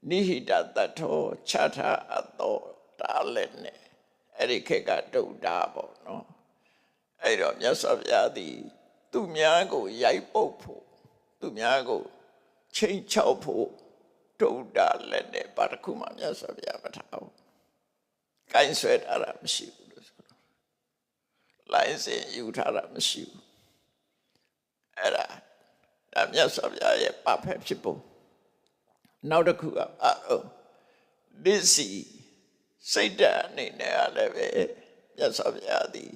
နိဟိတတတ်တော်ချထားအပ်တော်ဒါလည်းနဲ့အဲ့ဒီခေတ်ကဒုတာပေါ့နော်အဲ့တော့မြတ်စွာဘုရားသည်သူများကိုရိုက်ပုတ်ဖို့သူများကိုချိန်ချောက်ဖို့ဒုတာလည်းနဲ့ဘာတစ်ခုမှမြတ်စွာဘုရားမထားဘူးကိုင်းဆွဲထားတာမရှိဘူးလို့ဆိုတော့လိုင်းစင်ယူထားတာမရှိဘူးအဲ့ဒါမြတ်စွာဘုရားရဲ့ပါဖက်ဖြစ်ပုံနောက်တစ်ခုကဒီစီစိတ်ဓာတ်အနေနဲ့လည်းပဲမြတ်စွာဘုရားသည်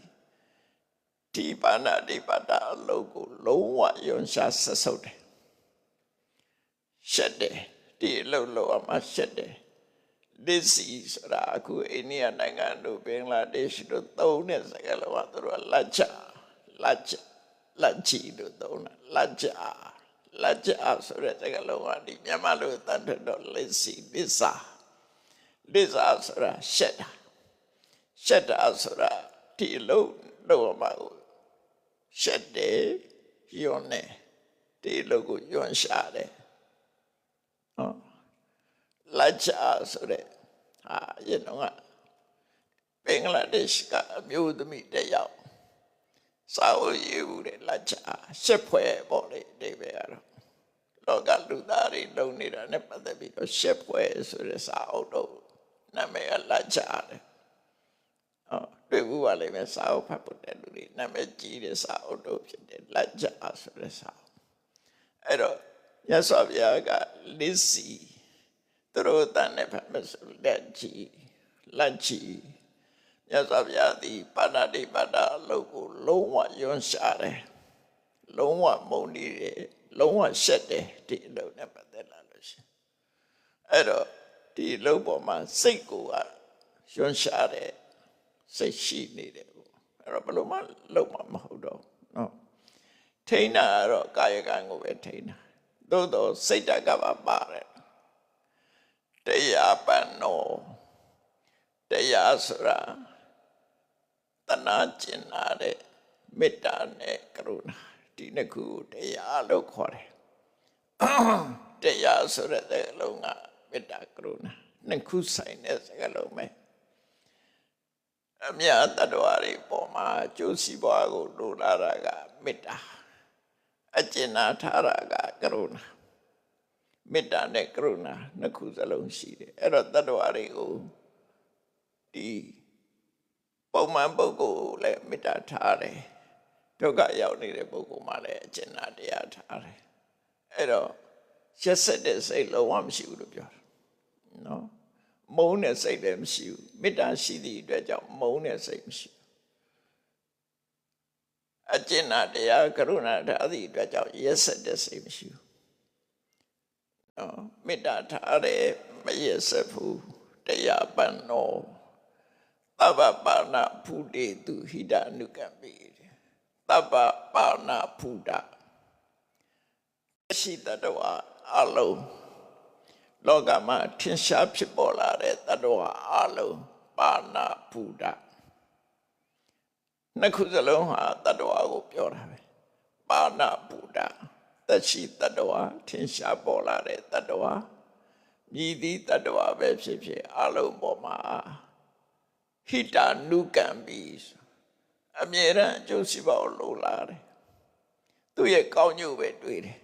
ဒီပါဏာဒီပါဒအလုပ်ကိုလုံးဝယွန်ရှာဆက်ဆုပ်တယ်ရှက်တယ်ဒီအလုပ်လုပ်အောင်မှရှက်တယ်ဒီစီဆိုတာအခုအိန္ဒိယနိုင်ငံတို့ဘင်္ဂလားဒေ့ရှ်တို့သုံးတဲ့စကားလုံးကသူတို့ကလက်ချလို့သုံးတာလက်ချဆိုတဲ့စကားလုံးကဒီမြန်မာလိုတတ်တော့လက်စီလစ္စာဆိုတာရှက်တာဆိုတာဒီအလုပ်လုပ်မှာကိုရှက်တယ်ယွန်းတယ်ဒီအလုပ်ကိုယွန်းရှာတယ်လက်ချဆိုတဲ့ရေတော့ကဘင်္ဂလားဒေ့ရှ်ကအမျိုးသမီးတစ်ယောက်စာအုပ်ရေးဦးတယ်လက်ချရှက်ဖွယ်ပေါ့လေဒီပဲကတော့လောကလူသားတွေလုံနေတာနဲ့ပတ်သက်ပြီးတော့ရှက်ဖွယ်ဆိုတဲ့စာအုပ်တော့နာမည်ကလက်ချတယ်တွေ့ဘူးပါလိမ့်မယ်စာအုပ်ဖတ်ဖို့တဲ့လူတွေနာမည်ကြီးတဲ့စာအုပ်တော့ဖြစ်တယ်လက်ချဆိုတဲ့စာအုပ်အဲ့တော့မြတ်စွာဘုရားကလစ်စီသူတို့တန်တဲ့ဖတ်မဆိုလက်ချီမြတ်စွာဘုရားဒီပါဏာတိပါဒအလုပ်ကိုလုံးဝယွန်းရှာတယ်လုံးဝမုန်းနေတယ်လုံးဝရှက်တယ်ဒီအလုပ်နဲ့ပတ်သက်လာလို့ရှိရင်အဲ့တော့ဒီအလုပ်ပေါ်မှာစိတ်ကိုယွန်းရှာတယ်စိတ်ရှိနေတယ်ပေါ့အဲ့တော့ဘယ်လိုမှလုပ်မှာမဟုတ်တော့နော်ထိန်းတာကတော့ကာယကံကိုပဲထိန်းတာသို့တော့စိတ်ဓာတ်ကပါပါတယ်တရားပန်တော်တရားဆိုတာတနာကျင်နာတဲ့မေတ္တာနဲ့ကရုဏာဒီနှစ်ခုတရားလို့ခေါ်တယ်တရားဆိုတဲ့စကားလုံးကမေတ္တာကရုဏာနှစ်ခုဆိုင်တဲ့စကားလုံးပဲအမြတ်တ attva တွေပေါ်မှာကျိုးစီးပွားကိုလိုလားတာကမေတ္တာအကျဉ်းနာထားတာကကရုဏာမေတ္တာနဲ့ကရုဏာနှစ်ခုစလုံးရှိတယ်အဲ့တော့တ attva တွေကိုဒီပုံမှန်ပုဂ္ဂိုလ်လည်းမေတ္တာထားတယ်ဒုက္ခရောက်နေတဲ့ပုဂ္ဂိုလ်မှလည်းအကျဉ်းနာတရားထားတယ်အဲ့တော့ရက်စက်တဲ့စိတ်လုံးဝမရှိဘူးလို့ပြောတယ်နော်မုန်းတဲ့စိတ်လည်းမရှိဘူးမေတ္တာရှိသည့်အတွက်ကြောင့်မုန်းတဲ့စိတ်မရှိဘူးအကျဉ်းနာတရားကရုဏာထားသည့်အတွက်ကြောင့်ရက်စက်တဲ့စိတ်မရှိဘူးနော်မေတ္တာထားတယ်မရက်စက်ဘူးတရားပန်တော်သဗ္ဗပါဏဖုတေတုဟိတအနုကံပိသဗ္ဗပါဏဖုတရှိတ attva အလုံးလောကမှာထင်ရှားဖြစ်ပေါ်လာတဲ့ attva အလုံးပါဏဖုတနှစ်ခုစလုံးဟာ attva ကိုပြောတာပဲပါဏဖုတသက်ရှိ attva ထင်ရှားပေါ်လာတဲ့ attva မြည်သည့် attva ပဲဖြစ်ဖြစ်အလုံးပေါ်မှာဟိတနုကံပိအမြဲတမ်းအကျိုးစီးပွားကိုလိုလားတယ်သူ့ရဲ့ကောင်းကျိုးပဲတွေးတယ်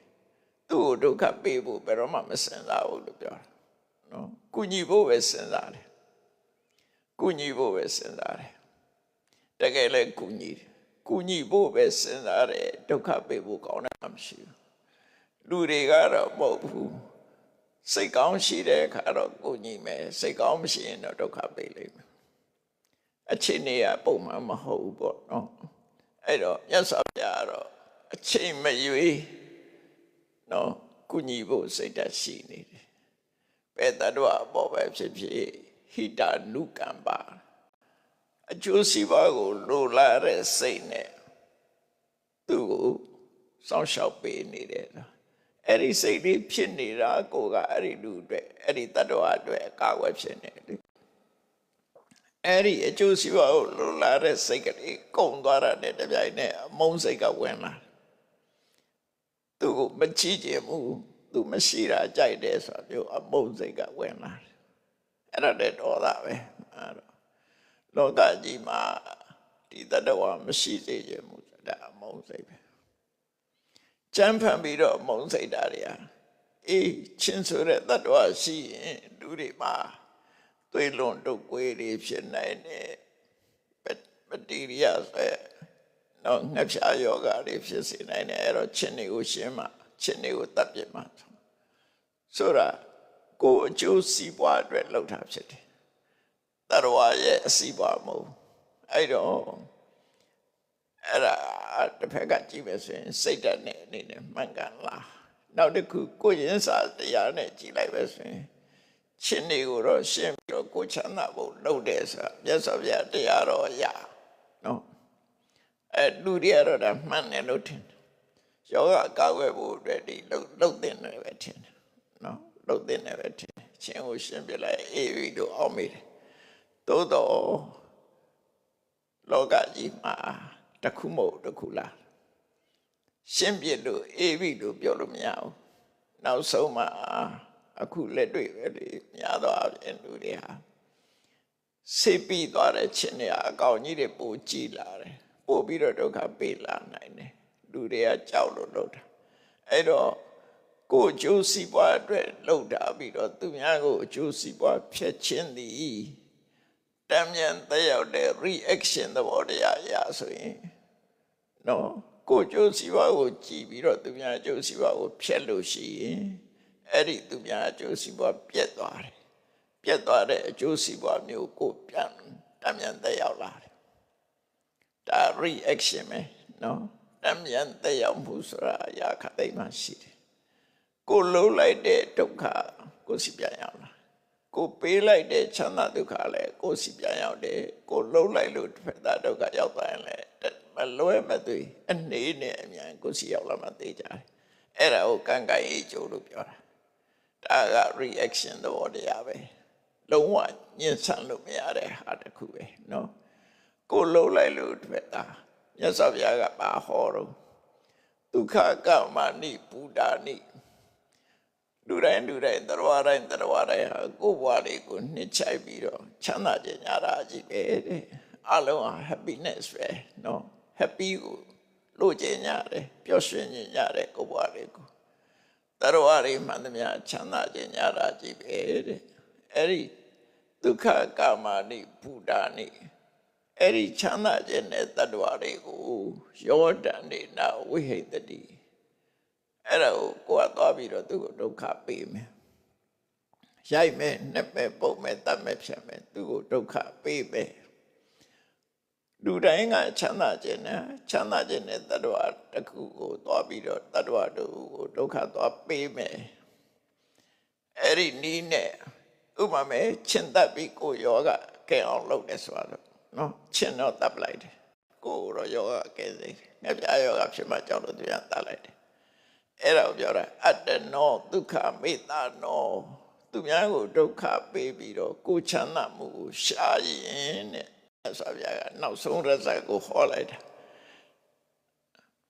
သူ့ကိုဒုက္ခပေးဖို့ဘယ်တော့မှမစဉ်းစားဘူးလို့ပြောတာနော်ကုညီဖို့ပဲစဉ်းစားတယ်တကယ်လည်းကုညီဖို့ပဲစဉ်းစားတယ်ဒုက္ခပေးဖို့ကောင်းတာမရှိဘူးလူတွေကတော့မဟုတ်ဘူးစိတ်ကောင်းရှိတဲ့အခါတော့ကုညီမယ်စိတ်ကောင်းမရှိရင်တော့ဒုက္ခပေးလိမ့်မယ်အချိန်နေရပုံမှန်မဟုတ်ဘူးပေါ့နော်အဲ့တော့မြတ်စွာဘုရားကတော့အချိန်မရွေးနော်ကုညီဖို့စိတ်ဓာတ်ရှိနေတယ်ဘယ်တ attva ပေါ်ပဲဖြစ်ဖြစ်ဟိတနုကံပါအကျိုးစီးပွားကိုလိုလားတဲ့စိတ်နဲ့ သူ့ကိုစောင့်ရှောက်ပေးနေတယ်အဲ့ဒီစိတ်လေးဖြစ်နေတာကိုကအဲ့ဒီလူအတွက်အဲ့ဒီတတ္တဝါအတွက်အကာအကွယ်ဖြစ်နေတယ်အဲ့ဒီအကျိုးစီးပွားကိုလိုလားတဲ့စိတ်ကလေးကုန်သွားတာနဲ့တပြိုင်နက်အမုန်းစိတ်ကဝင်လာသူကိုမချီးကျင်ဘူးသူမရှိတာကြိုက်တယ်ဆိုတာမျိုးအမုန်းစိတ်ကဝင်လာအဲ့ဒါတဲ့ဒေါသပဲအဲ့တော့လောကကြီးမှာဒီတတ္တဝါမရှိစေခြင်းမူဒါအမုန်းစိတ်ပဲကြမ်းဖန်ပြီးတော့အမုန်းစိတ်ဓာတ်တွေဟာအေးချင်းဆိုတဲ့တတ္တဝါရှိရင်လူတွေမှာသွေးလွန်တုပ်ကွေးတွေဖြစ်နိုင်တယ်ဘက်တီးရီးယားဆိုတော့ငှက်ဖျားယောဂတွေဖြစ်စေနိုင်တယ်အဲ့တော့ချင်းတွေကိုရှင်းမှချင်းတွေကိုတတ်ပြစ်မှဆိုတာကိုယ်အကျိုးစီးပွားအတွက်လုပ်တာဖြစ်တယ်တတ္တဝါရဲ့အစီးပွားမဟုတ်အဲ့တော့အဲ့ဒါတစ်ဖက်ကကြည့်မယ်ဆိုရင်စိတ်ဓာတ်နဲ့အနေနဲ့မှန်ကန်လားနောက်တစ်ခုကိုယ်ရင်းစာတရားနဲ့ကြည့်လိုက်ပဲဆိုရင်ချင်းတွေကိုတော့ရှင်းပြီးတော့ကိုယ်ချမ်းသာဖို့လုပ်တယ်ဆိုတာမြတ်စွာဘုရားတရားတော်အရာနော်အဲ့လူတွေကတော့ဒါမှန်တယ်လို့ထင်တယ်ယောဂအကောက်ဝဲဖို့အတွက်ဒီလှုပ်တဲ့နယ်ပဲထင်တယ်နော်လှုပ်တဲ့နယ်ပဲထင်တယ်ချင်းကိုရှင်းပြလိုက်အေးပြီးတော့အောက်မိတယ်သို့တော့လောကကြီးမှာတစ်ခုမဟုတ်တစ်ခုလားရှင်းပြလို့အေးပြီလို့ပြောလို့မရဘူးနောက်ဆုံးမှာအခုလက်တွေ့ပဲလေများသောအားဖြင့်လူတွေဟာစိတ်ပြီးသွားတဲ့ချင်းတွေအကောင်ကြီးတွေပိုကြည်လာတယ်ပို့ပြီးတော့ဒုက္ခပေးလာနိုင်တယ်လူတွေကကြောက်လို့လုပ်တာအဲ့တော့ကိုယ်ကျိုးစီးပွားအတွက်လုပ်တာပြီးတော့သူများကိုအကျိုးစီးပွားဖျက်ခြင်းသည်တမ်းမြန်သက်ရောက်တဲ့ reaction သဘောတရားအရာဆိုရင်နော်ကိုကျိုးစီးပွားကိုကြည်ပြီးတော့သူများကျိုးစီးပွားကိုဖျက်လို့ရှိရင်အဲ့ဒီသူများအကျိုးစီးပွားပြတ်သွားတယ်ပြတ်သွားတဲ့အကျိုးစီးပွားမျိုးကိုပြန်တမ်းမြန်သက်ရောက်လာတယ်ဒါ reaction ပဲနော်တမ်းမြန်သက်ရောက်မှုဆိုတာအရာခသိမ်းမှရှိတယ်ကိုလုံးလိုက်တဲ့ဒုက္ခကိုစီပြန်ရောက်လာကိုပေးလိုက်တဲ့ချမ်းသာဒုက္ခလည်းကိုစီပြန်ရောက်တယ်ကိုလုံးလိုက်လို့တစ်ဖက်သားဒုက္ခရောက်သွားရင်လည်းမလွဲမသွေအနေနဲ့အမြန်ကိုစီရောက်လာမှသိကြတယ်အဲ့ဒါကိုကံကံရေးကျိုးလို့ပြောတာဒါက reaction သဘောတရားပဲလုံးဝညှဉ်းဆန်လို့မရတဲ့ဟာတစ်ခုပဲနော်ကိုလုံးလိုက်လို့တစ်ဖက်သားမြတ်စွာဘုရားကပါဟောတော့ဒုက္ခကမ္မနိပူဒာနိလူတိုင်းသရဝတိုင်းဟာကိုယ်ဘဝလေးကိုနှစ်ချိုက်ပြီးတော့ချမ်းသာကြရတာကြီးပဲတဲ့အလုံးဟာ happiness ပဲနော် happy ကိုလို့ကြင်ရတယ်ပျော်ရွှင်ကြရတယ်ကိုယ်ဘဝလေးကိုသရဝတွေမှန်သမျှချမ်းသာကြရတာကြီးပဲတဲ့အဲ့ဒီဒုက္ခကာမနိပူဒာနိအဲ့ဒီချမ်းသာခြင်းနဲ့တတ္တဝါတွေကိုယောဒန်နေနာဝိဟိတတိအဲ့ဒါကိုကသွားပြီးတော့သူ့ကိုဒုက္ခပေးမယ်ရိုက်မယ်နှက်မယ်ပုတ်မယ်တတ်မယ်ဖြတ်မယ်သူ့ကိုဒုက္ခပေးမယ်လူတိုင်းကချမ်းသာခြင်းနဲ့တတ္တဝါတစ်ခုကိုသွားပြီးတော့တတ္တဝါတို့ကိုဒုက္ခသွားပေးမယ်အဲ့ဒီနီးနဲ့ဥပမာချင်တတ်ပြီးကိုယောဂကဲအောင်လုပ်တယ်ဆိုတော့နော်ချင်တော့တပ်လိုက်တယ်ကိုရောယောဂကဲစေငါပြယောဂဖြစ်မှကြောက်လို့သူကတတ်လိုက်တယ်အဲ့ဒါကိုပြောတာအတ္တနောဒုက္ခမေတ္တာနောသူများကိုဒုက္ခပေးပြီးတော့ကိုချမ်းသာမှုကိုရှားရင်တဲ့ဆိုပြကနောက်ဆုံးရဇကိုဟောလိုက်တာ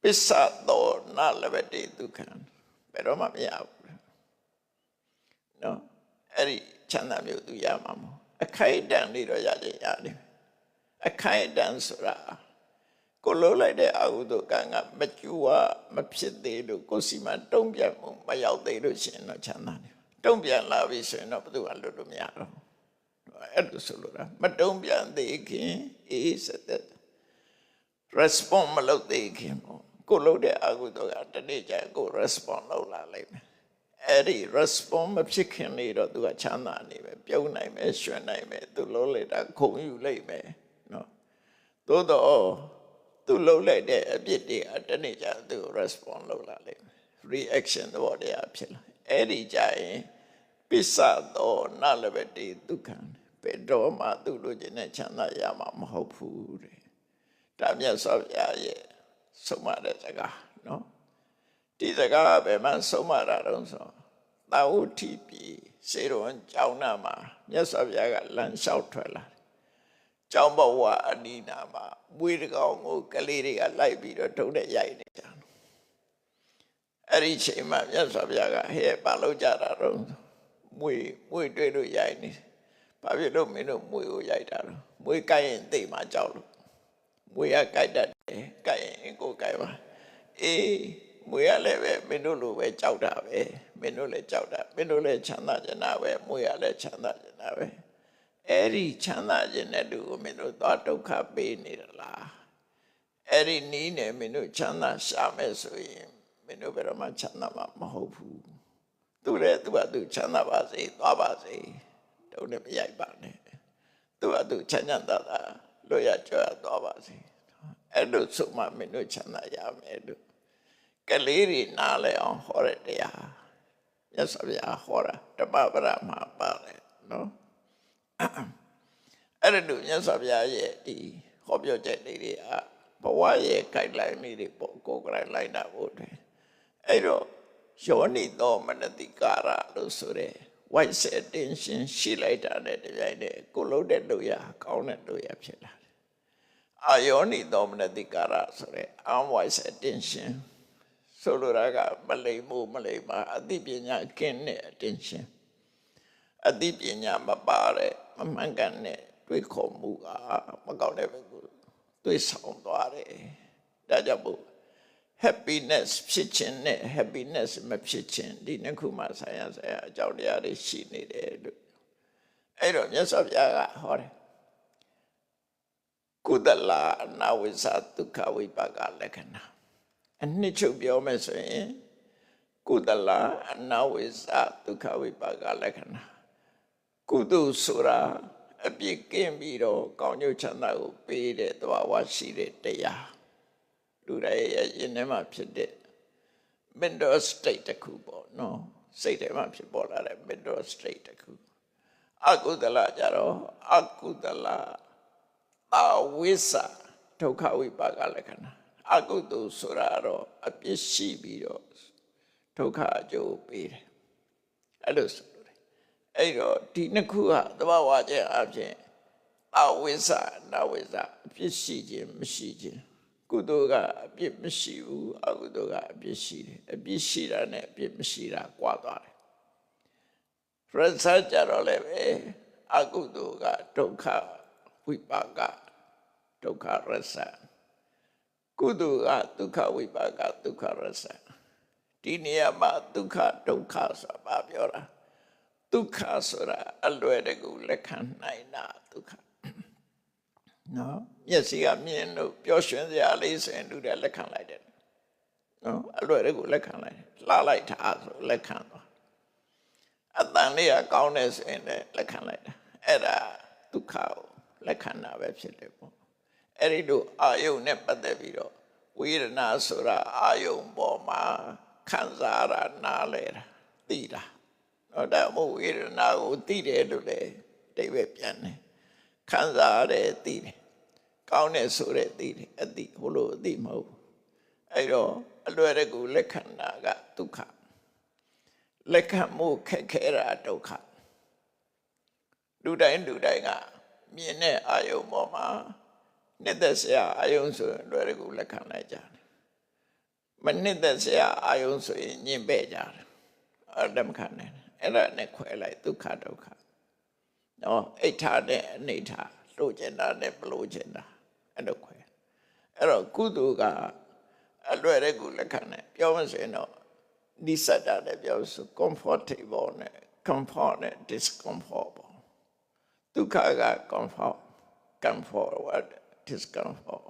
ပစ္စသောနလဘတိဒုက္ခဘယ်တော့မှမရဘူးနော်အဲ့ဒီချမ်းသာမျိုးသူရမှာမဟုတ်အခိုက်အတန့်လေးတော့ရကြရတယ်အခိုက်အတန့်ဆိုတာကိုလုံးလိုက်တဲ့အကုသိုလ်ကံကမကျူဝမဖြစ်သေးလို့ကိုစီမတုံ့ပြန်မှုမရောက်သေးလို့ရှင်တော့ချမ်းသာတယ်တုံ့ပြန်လာပြီဆိုရင်တော့ဘယ်သူမှလွတ်လို့မရတော့အဲ့လိုဆိုလို့မတုံ့ပြန်သေးခင်အေးစတဲ့ response မလုပ်သေးခင်ပေါ့ကိုလုံးတဲ့အကုသိုလ်ကတနေ့ကျရင်ကို response လုပ်လာလိမ့်မယ်အဲ့ဒီ response မဖြစ်ခင်နေတော့သူကချမ်းသာနေပဲပြုံးနိုင်မယ်ရွှင်နိုင်မယ်သူလုံးလိုက်တာခုံယူလိုက်မယ်နော်သို့တော့သူလုံးလိုက်တဲ့အပြစ်တွေကတနေ့ကျသူ response လုပ်လာလိမ့်မယ် reaction သဘောတရားဖြစ်လာအဲ့ဒီကြရင်ပစ္စသောနလဘတိဒုက္ခဘယ်တော့မှသူ့လိုချင်တဲ့ချမ်းသာရမှာမဟုတ်ဘူးတဲ့ဒါမြတ်စွာဘုရားရဲ့ ဆုံးမတဲ့စကားနော်ဒီစကားပဲမှဆုံးမတာတော့ဆိုသာဝတိပြည်စေရွန်ကျောင်းနာမှာမြတ်စွာဘုရားကလမ်းလျှောက်ထွက်လာတယ်ကျောင်းဘဝအနိနာမှာမွေးတကောင်ကိုကလေးတွေကလိုက်ပြီးတော့ထုံတဲ့ရိုက်နေကြတယ်အဲ့ဒီချိန်မှာမြတ်စွာဘုရားကဟဲ့ဘာလို့ကြတာတော့မွေတွေ့လို့ရိုက်နေဘာဖြစ်လို့မင်းတို့မွေကိုရိုက်တာတော့မွေကိုက်ရင်သိမှကြောက်လို့မွေကကိုက်တတ်တယ်ကိုက်ရင်ကိုကိုက်ပါအေးမွေရလည်းပဲမင်းတို့လိုပဲကြောက်တာပဲမင်းတို့လည်းကြောက်တာမင်းတို့လည်းချမ်းသာကြတာပဲမွေရလည်းချမ်းသာကြတာပဲအဲ့ဒီချမ်းသာခြင်းတဲ့လူကိုမင်းတို့သွားဒုက္ခပေးနေတယ်လားအဲ့ဒီနီးနေမင်းတို့ချမ်းသာရှာမယ်ဆိုရင်မင်းတို့ဘယ်တော့မှချမ်းသာမှာမဟုတ်ဘူးသူလည်းသူကသူချမ်းသာပါစေသွားပါစေတုံးနဲ့မရိုက်ပါနဲ့သူကသူချမ်းသာတာလွတ်ရကြွသွားပါစေအဲ့လိုဆိုမှမင်းတို့ချမ်းသာရမယ်လို့ကလေးတွေနားလဲအောင်ဟောတဲ့တရားမြတ်စွာဘုရားဟောတာဓမ္မပဒမှာပါတယ်နော်အဲ့ဒါလို့မြတ်စွာဘုရားရဲ့ဒီဟောပြောချက်လေးတွေကဘဝရဲ့ guideline လေးတွေပေါ့ကိုယ်ကိုယ်လိုက်တာဖို့တယ်အဲ့တော့ယောနိသောမနတိကာရလို့ဆိုတဲ့ white attention ရှိလိုက်တာတဲ့တရားနဲ့ကိုလုံးတဲ့လို့ရကောင်းတဲ့လို့ရဖြစ်လာတယ်အာယောနိသောမနတိကာရဆိုတဲ့ unwise attention ဆိုလိုတာကမလိမ္မို့မလိမ္မာအသိပညာကင်းတဲ့ attention အသိပညာမပါတဲ့မမှန်ကန်တဲ့တွေးခေါ်မှုကမကောင်းတဲ့ဘက်ကိုတွေးဆောင်သွားတယ်ဒါကြောင့်မို့ happiness ဖြစ်ခြင်းနဲ့ happiness မဖြစ်ခြင်းဒီနှစ်ခုမှဆိုင်ရအကြောင်းတရားတွေရှိနေတယ်လို့အဲ့တော့မြတ်စွာဘုရားကဟောတယ်ကုသလအနာဝိသဒုက္ခဝိပါကလက္ခဏာအနှစ်ချုပ်ပြောမယ်ဆိုရင်ကုသလအနာဝိသဒုက္ခဝိပါကလက္ခဏာကုသိုလ်ဆိုတာအပြစ်ကင်းပြီးတော့ကောင်းကျိုးချမ်းသာကိုပေးတဲ့သဘာဝရှိတဲ့တရားလူတိုင်းရဲ့ယဉ်ထဲမှာဖြစ်တဲ့ mental state တစ်ခုပေါ့နော်စိတ်ထဲမှာဖြစ်ပေါ်လာတဲ့ mental state တစ်ခုအကုသလကြတော့အကုသလအဝိသဒုက္ခဝိပါကလက္ခဏာအကုသိုလ်ဆိုတာတော့အပြစ်ရှိပြီးတော့ဒုက္ခအကျိုးပေးတယ်အဲ့လိုဆိုလို့အဲ့တော့ဒီနှစ်ခုကသဘာဝကျအဖြစ်အဝိသနာဝိသအပြစ်ရှိခြင်းမရှိခြင်းကုသိုလ်ကအပြစ်မရှိဘူးအကုသိုလ်ကအပြစ်ရှိတယ်အပြစ်ရှိတာနဲ့အပြစ်မရှိတာကွာသွားတယ်ရသကြတော့လည်းပဲအကုသိုလ်ကဒုက္ခဝိပါကဒုက္ခရသကုသိုလ်ကဒုက္ခဝိပါကဒုက္ခရသဒီနေရာမှာဒုက္ခဒုက္ခဆိုတာပြောတာဒုက္ခဆိုတာအလွယ်တကူလက်ခံနိုင်တာဒုက္ခနော်မျက်စိကမြင်လို့ပျော်ရွှင်စရာလေးဆိုရင်လူတွေလက်ခံလိုက်တယ်နော်အလွယ်တကူလက်ခံလိုက်လှလိုက်တာဆိုလက်ခံသွားအတန်လေးကကောင်းတယ်ဆိုရင်လည်းလက်ခံလိုက်တာအဲ့ဒါဒုက္ခကိုလက်ခံတာပဲဖြစ်တယ်ပေါ့အဲ့ဒီလိုအာယုန်နဲ့ပတ်သက်ပြီးတော့ဝေဒနာဆိုတာအာယုန်ပေါ်မှာခံစားရနားလဲတာသိတာတော့ဒါမို့ဝေဒနာကိုသိတယ်လို့လေအဓိပ္ပာယ်ပြန်တယ်ခံစားရတယ်သိတယ်ကောင်းတယ်ဆိုတဲ့သိတယ်အသိဟိုလိုအသိမဟုတ်ဘူးအဲ့တော့အလွယ်တကူလက်ခံတာကဒုက္ခလက်ခံမှုခက်ခဲတာဒုက္ခလူတိုင်းကမြင်တဲ့အာယုံပေါ်မှာနှစ်သက်စရာအာယုံဆိုရင်လွယ်တကူလက်ခံလိုက်ကြတယ်မနှစ်သက်စရာအာယုံဆိုရင်ညင်ပဲ့ကြတယ်အဲ့ဒါမခံနိုင်အဲ့ဒါနဲ့ခွဲလိုက်ဒုက္ခဒုက္ခနော်အိဋ္ဌာနဲ့အနိဋ္ဌာလိုချင်တာနဲ့မလိုချင်တာအဲ့လိုခွဲအဲ့တော့ကုသိုလ်ကအလွယ်တကူလက်ခံတယ်ပြောမှဆိုရင်တော့ဒီစက်တာလည်းပြောဆို comfortable နဲ့ comfort နဲ့ discomfort ပေါ့ဒုက္ခက comfort what discomfort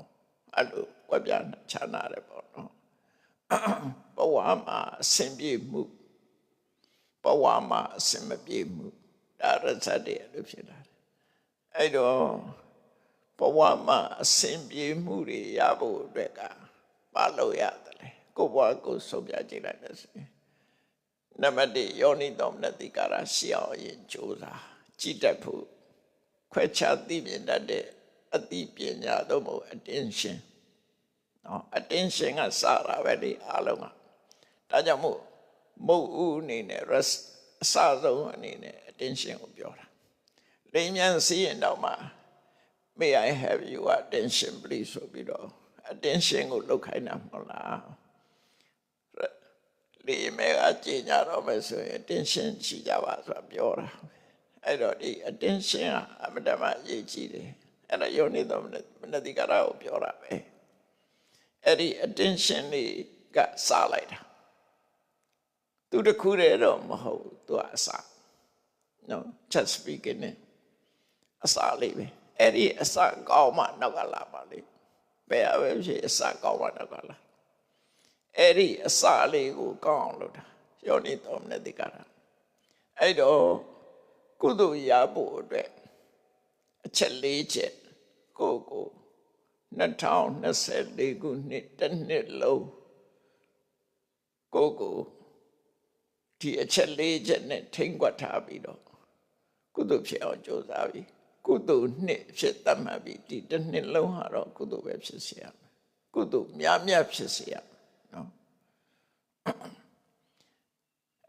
အဲ့လိုဝက်ပြန်ချမ်းသာတယ်ပေါ့နော်ဘဝမှာအဆင်ပြေမှုဘဝမှာအဆင်မပြေမှုဒါရသတ်တယ်လို့ဖြစ်လာတယ်အဲ့တော့ဘဝမှာအဆင်ပြေမှုတွေရဖို့အတွက်ကဘာလို့ရတယ်လဲကိုယ့်ဘဝကိုဆုံးဖြတ်ကြည့်လိုက်မယ်ဆိုရင်နံပါတ်1ယောနိသောမနတိကာရရှိအောင်ရင်ကြိုးစားကြည်တတ်ဖို့ခွဲခြားသိမြင်တတ်တဲ့အသိပညာသို့မဟုတ် attention နော် attention ကစားတာပဲဒီအားလုံးကဒါကြောင့်မို့မုတ်ဦးအနေနဲ့ rest အစဆုံးအနေနဲ့ attention ကိုပြောတာလိမ်မြန်စီးရင်တော့မှ may I have your attention please ဆိုပြီးတော့ attention ကိုလောက်ခိုင်းတာမဟုတ်လားလေမဲကကြင်ကြတော့မယ်ဆိုရင် attention ရှိကြပါဆိုတာပြောတာအဲ့တော့ဒီ attention ကအမှန်တမ်းအရေးကြီးတယ်အဲ့ဒါယောနိတော်မနတိကာရကိုပြောတာပဲအဲ့ဒီ attention လေးကစားလိုက်တာသူတခုတည်းတော့မဟုတ်သူကအစားနော် just speaking နဲ့အစားလေးပဲအဲ့ဒီအစားကောင်းမှနောက်ကလာပါလိမ့်ဘယ်အပဲဖြစ်အစားကောင်းမှနောက်ကလာအဲ့ဒီအစားလေးကိုကောင်းအောင်လုပ်တာယောနိတော်မနတိကာရအဲ့တော့ကုသိုလ်ရဖို့အတွက်အချက်၄ချက်ကို2024ခုနှစ်တစ်နှစ်လုံးကိုဒီအချက်၄ချက်နဲ့ထိမ့်ကွက်ထားပြီးတော့ကုသိုလ်ဖြစ်အောင်ကြိုးစားပြီးကုသိုလ်နှစ်ဖြစ်သတ်မှတ်ပြီးဒီတစ်နှစ်လုံးဟာတော့ကုသိုလ်ပဲဖြစ်စေရမယ်ကုသိုလ်များများဖြစ်စေရမယ်နော်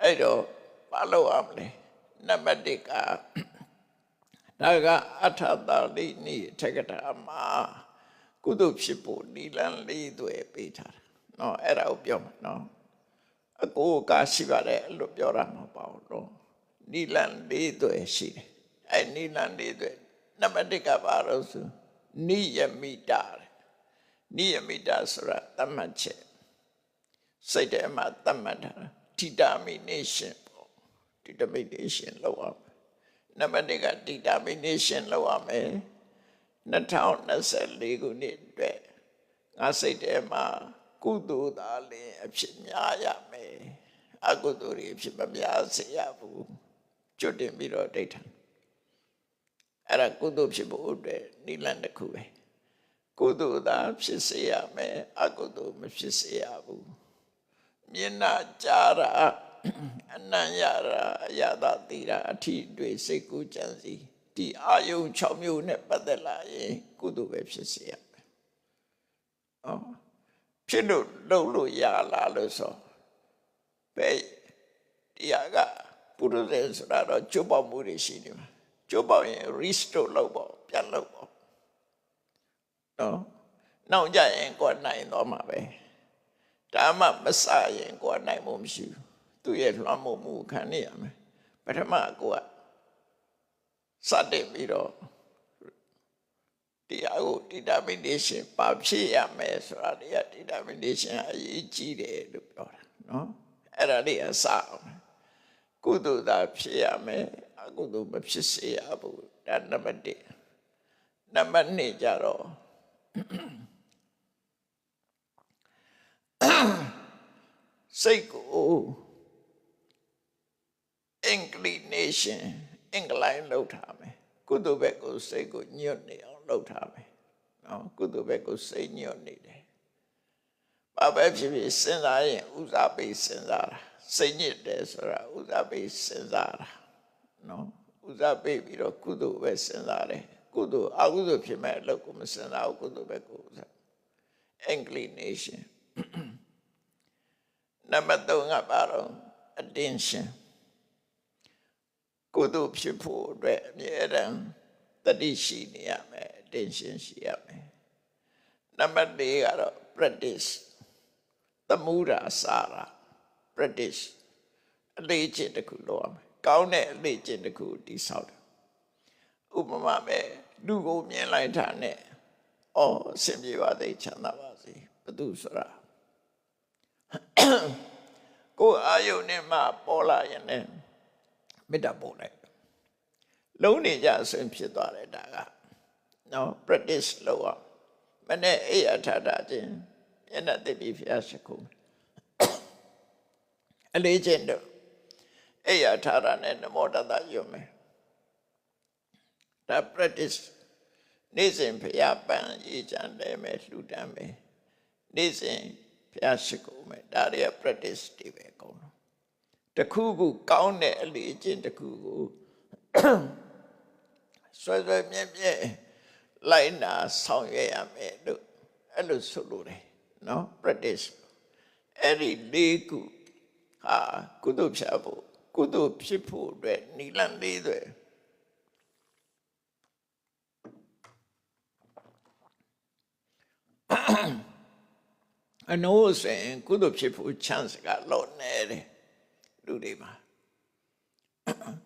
အဲ့တော့ဘာလို့ရမလဲနံပါတ်1ကဒါကအထာတလိနိထက်ကတာမှာကုသိုလ်ဖြစ်ဖို့နိလန်၄သွဲပေးထားတာနော်အဲ့ဒါကိုပြောမှာနော်အကိုကရှိပါတယ်အဲ့လိုပြောတာမဟုတ်ပါဘူးနော်နိလန်၄သွဲရှိတယ်အဲ့နိလန်၄သွဲနံပါတ်1ကဘာလို့ဆိုနိယမိတာနိယမိတာဆိုတာတတ်မှတ်ချက်စိတ်ထဲမှာတတ်မှတ်တာ determination ပေါ့ determination လောက်အောင်နံပါတ်1က determination လောက်ရမယ်2024ခုနှစ်အတွက်ငါစိတ်ထဲမှာကုသိုလ်သာလင်အဖြစ်များရမယ်အကုသိုလ်တွေအဖြစ်မများစေရဘူးကျွတ်တင်ပြီးတော့ဒိဋ္ဌံအဲ့ဒါကုသိုလ်ဖြစ်ဖို့အတွက်နိလန်တစ်ခုပဲကုသိုလ်သာဖြစ်စေရမယ်အကုသိုလ်မဖြစ်စေရဘူးမျက်နှာကြားတာအနံ့ရတာအရသာတိတာအထီးတွေစိတ်ကူးကြံစီဒီအာယုံ6မျိုးနဲ့ပတ်သက်လာရင်ကုသိုလ်ပဲဖြစ်စေရမယ်ဖြစ်လို့လုပ်လို့ရလာလို့ဆိုဘယ်တရားကပုရိသေဆိုတာတော့ကျုပ်ပေါက်မှုတွေရှိနေမှာကျုပ်ပေါက်ရင် restore လုပ်ပေါ့ပြန်လုပ်ပေါ့နော်နောက်ကြရင်ကိုယ်နိုင်တော့မှာပဲဒါမှမစရင်ကိုယ်နိုင်မှုမရှိဘူးသူ့ရဲ့လွှမ်းမိုးမှုခံနေရမယ်ပထမကိုကစတဲ့ပြီးတော့တရားကို determination ပါဖြစ်ရမယ်ဆိုတာတွေက determination အရေးကြီးတယ်လို့ပြောတာနော်အဲ့ဒါလေးအစအောင်ကုသိုလ်သာဖြစ်ရမယ်အကုသိုလ်မဖြစ်စေရဘူးဒါနံပါတ်1နံပါတ်2ကြတော့စိတ်ကို inclination incline လုပ်ထားမယ်ကုသိုလ်ဘက်ကိုစိတ်ကိုညွတ်နေအောင်လုပ်ထားမယ်နော်ကုသိုလ်ဘက်ကိုစိတ်ညွတ်နေတယ်ဘာပဲဖြစ်ဖြစ်စဉ်းစားရင်ဥစားပေးစဉ်းစားတာစိတ်ညစ်တယ်ဆိုတာဥစားပေးစဉ်းစားတာနော်ဥစားပေးပြီးတော့ကုသိုလ်ပဲစဉ်းစားတယ်ကုသိုလ်အကုသိုလ်ဖြစ်မဲ့အလုပ်ကိုမစဉ်းစားဘူးကုသိုလ်ဘက်ကိုဥစား inclination နံပါတ်3ကဘာလို့ attention ကုသိုလ်ဖြစ်ဖို့အတွက်အမြဲတမ်းတတိရှိနေရမယ် attention ရှိရမယ်နံပါတ်4ကတော့ practice သမုဒ္ဒါစာရ practice အလေးကျင့်တစ်ခုလုပ်ရမယ်ကောင်းတဲ့အလေးကျင့်တစ်ခုတည်ဆောက်တယ်ဥပမာပဲလူကိုမြင်လိုက်တာနဲ့အဆင်ပြေပါသေးချမ်းသာပါစေဘသူဆိုတာကိုယ်အာယုန်နဲ့မှပေါ်လာရင်လည်းမေတ္တာပို့လိုက်လုံးနေကြအစဉ်ဖြစ်သွားတယ်ဒါကနော် practice လုပ်အောင်မနေ့အိယာထတာချင်းမျက်နှာတစ်ပြီးဖျားရှိခုအလေးချင်းတော့အိယာထတာနဲ့နမောတတရွတ်မယ်ဒါ practice နေ့စဉ်ဖျားပန်းရေးချမ်းတယ်မယ်လှူဒန်းမယ်နေ့စဉ်ဖျားရှိခုမယ်ဒါတွေက practice တွေပဲအကုန်လုံးတခုခုကောင်းတဲ့အလေးချင်းတခုကိုဆွဲဆွဲမြဲမြဲလိုက်နာဆောင်ရွက်ရမယ်လို့အဲ့လိုဆိုလို့တယ် နော် practice အဲ့ဒီလေးခုဟာကုသိုလ်ဖြစ်ဖို့ကုသိုလ်ဖြစ်ဖို့အတွက်နိလန်လေးတွေအနိုးဆိုရင်ကုသိုလ်ဖြစ်ဖို့ chance ကလောနေတယ်လူတွေမှာ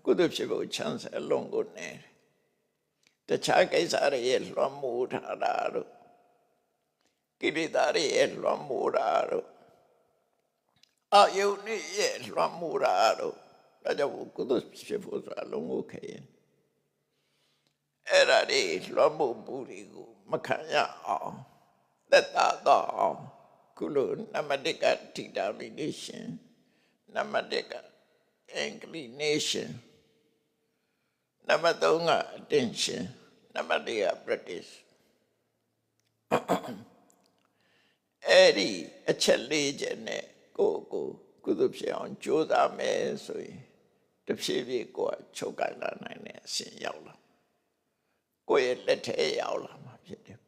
ကုသိုလ်ဖြစ်ဖို့ chance အလုံးကိုနေတယ်တခြားကိစ္စတွေရဲ့လွှမ်းမိုးထားတာတို့ကိလေသာတွေရဲ့လွှမ်းမိုးတာတို့အာယုန်ရဲ့လွှမ်းမိုးတာတို့ဒါကြောင့်ကုသိုလ်ဖြစ်ဖို့ဆိုတာလုံးဝခရင်အဲ့ဒါတွေလွှမ်းမိုးမှုတွေကိုမခံရအောင်သက်သာတော့အောင်ကုလိုနံပါတ်1က determination နံပါတ်2က inclination နံပါတ်3က attention နံပါတ်4က practice အဲ့ဒီအချက်၄ချက်နဲ့ကိုကုသိုလ်ဖြစ်အောင်ကြိုးစားမယ်ဆိုရင်တဖြည်းဖြည်းကိုယ်ချုပ်ကိုင်လာနိုင်တဲ့အဆင့်ရောက်လာကိုယ့်ရဲ့လက်ထဲရောက်လာမှာဖြစ်တယ်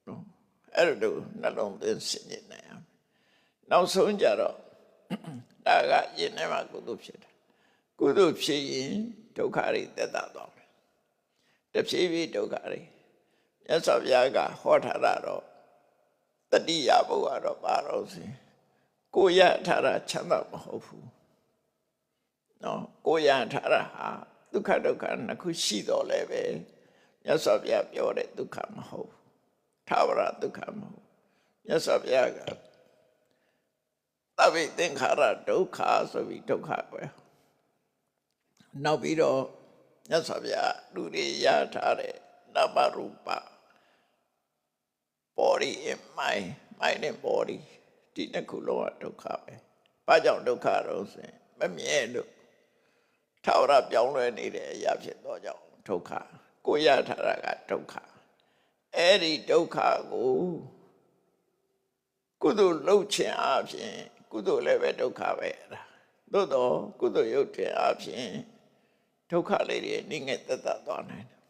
နော်အဲ့လိုနှလုံးသွင်းစဉ်းကျင်နိုင်အောင်နောက်ဆုံးကြတော့ဒါကယင်ထဲမှာကုသိုလ်ဖြစ်တယ်ကုသိုလ်ဖြစ်ရင်ဒုက္ခတွေသက်သာသွားမယ်တဖြည်းဖြည်းဒုက္ခတွေမြတ်စွာဘုရားကဟောထားတာတော့တတိယဘုရားတော့ပါတော့စီကိုရထားတာချမ်းသာမဟုတ်ဘူးနော်ကိုရထားတာဟာဒုက္ခဒုက္ခနှစ်ခုရှိတော့လည်းပဲမြတ်စွာဘုရားပြောတဲ့ဒုက္ခမဟုတ်ဘူးထာဝရဒုက္ခမဟုတ်မြတ်စွာဘုရားကသဗ္ဗေသင်္ခါရဒုက္ခဆိုပြီးဒုက္ခပဲနောက်ပြီးတော့မြတ်စွာဘုရားလူတွေရထားတဲ့နာမရူပ body and mind and body ဒီနှစ်ခုလုံးကဒုက္ခပဲဘာကြောင့်ဒုက္ခတော့ဆိုရင်မမြဲလို့ထာဝရပြောင်းလဲနေတဲ့အရာဖြစ်တော့ကြောင့်ဒုက္ခကိုရထားတာကဒုက္ခအဲ့ဒီဒုက္ခကိုကုသိုလ်လုပ်ခြင်းအပြင်ကုသိုလ်လည်းပဲဒုက္ခပဲအဲ့ဒါသို့တော့ကုသိုလ်ရုပ်ခြင်းအပြင်ဒုက္ခလေးတွေနိငယ်သက်သာသွားနိုင်တယ်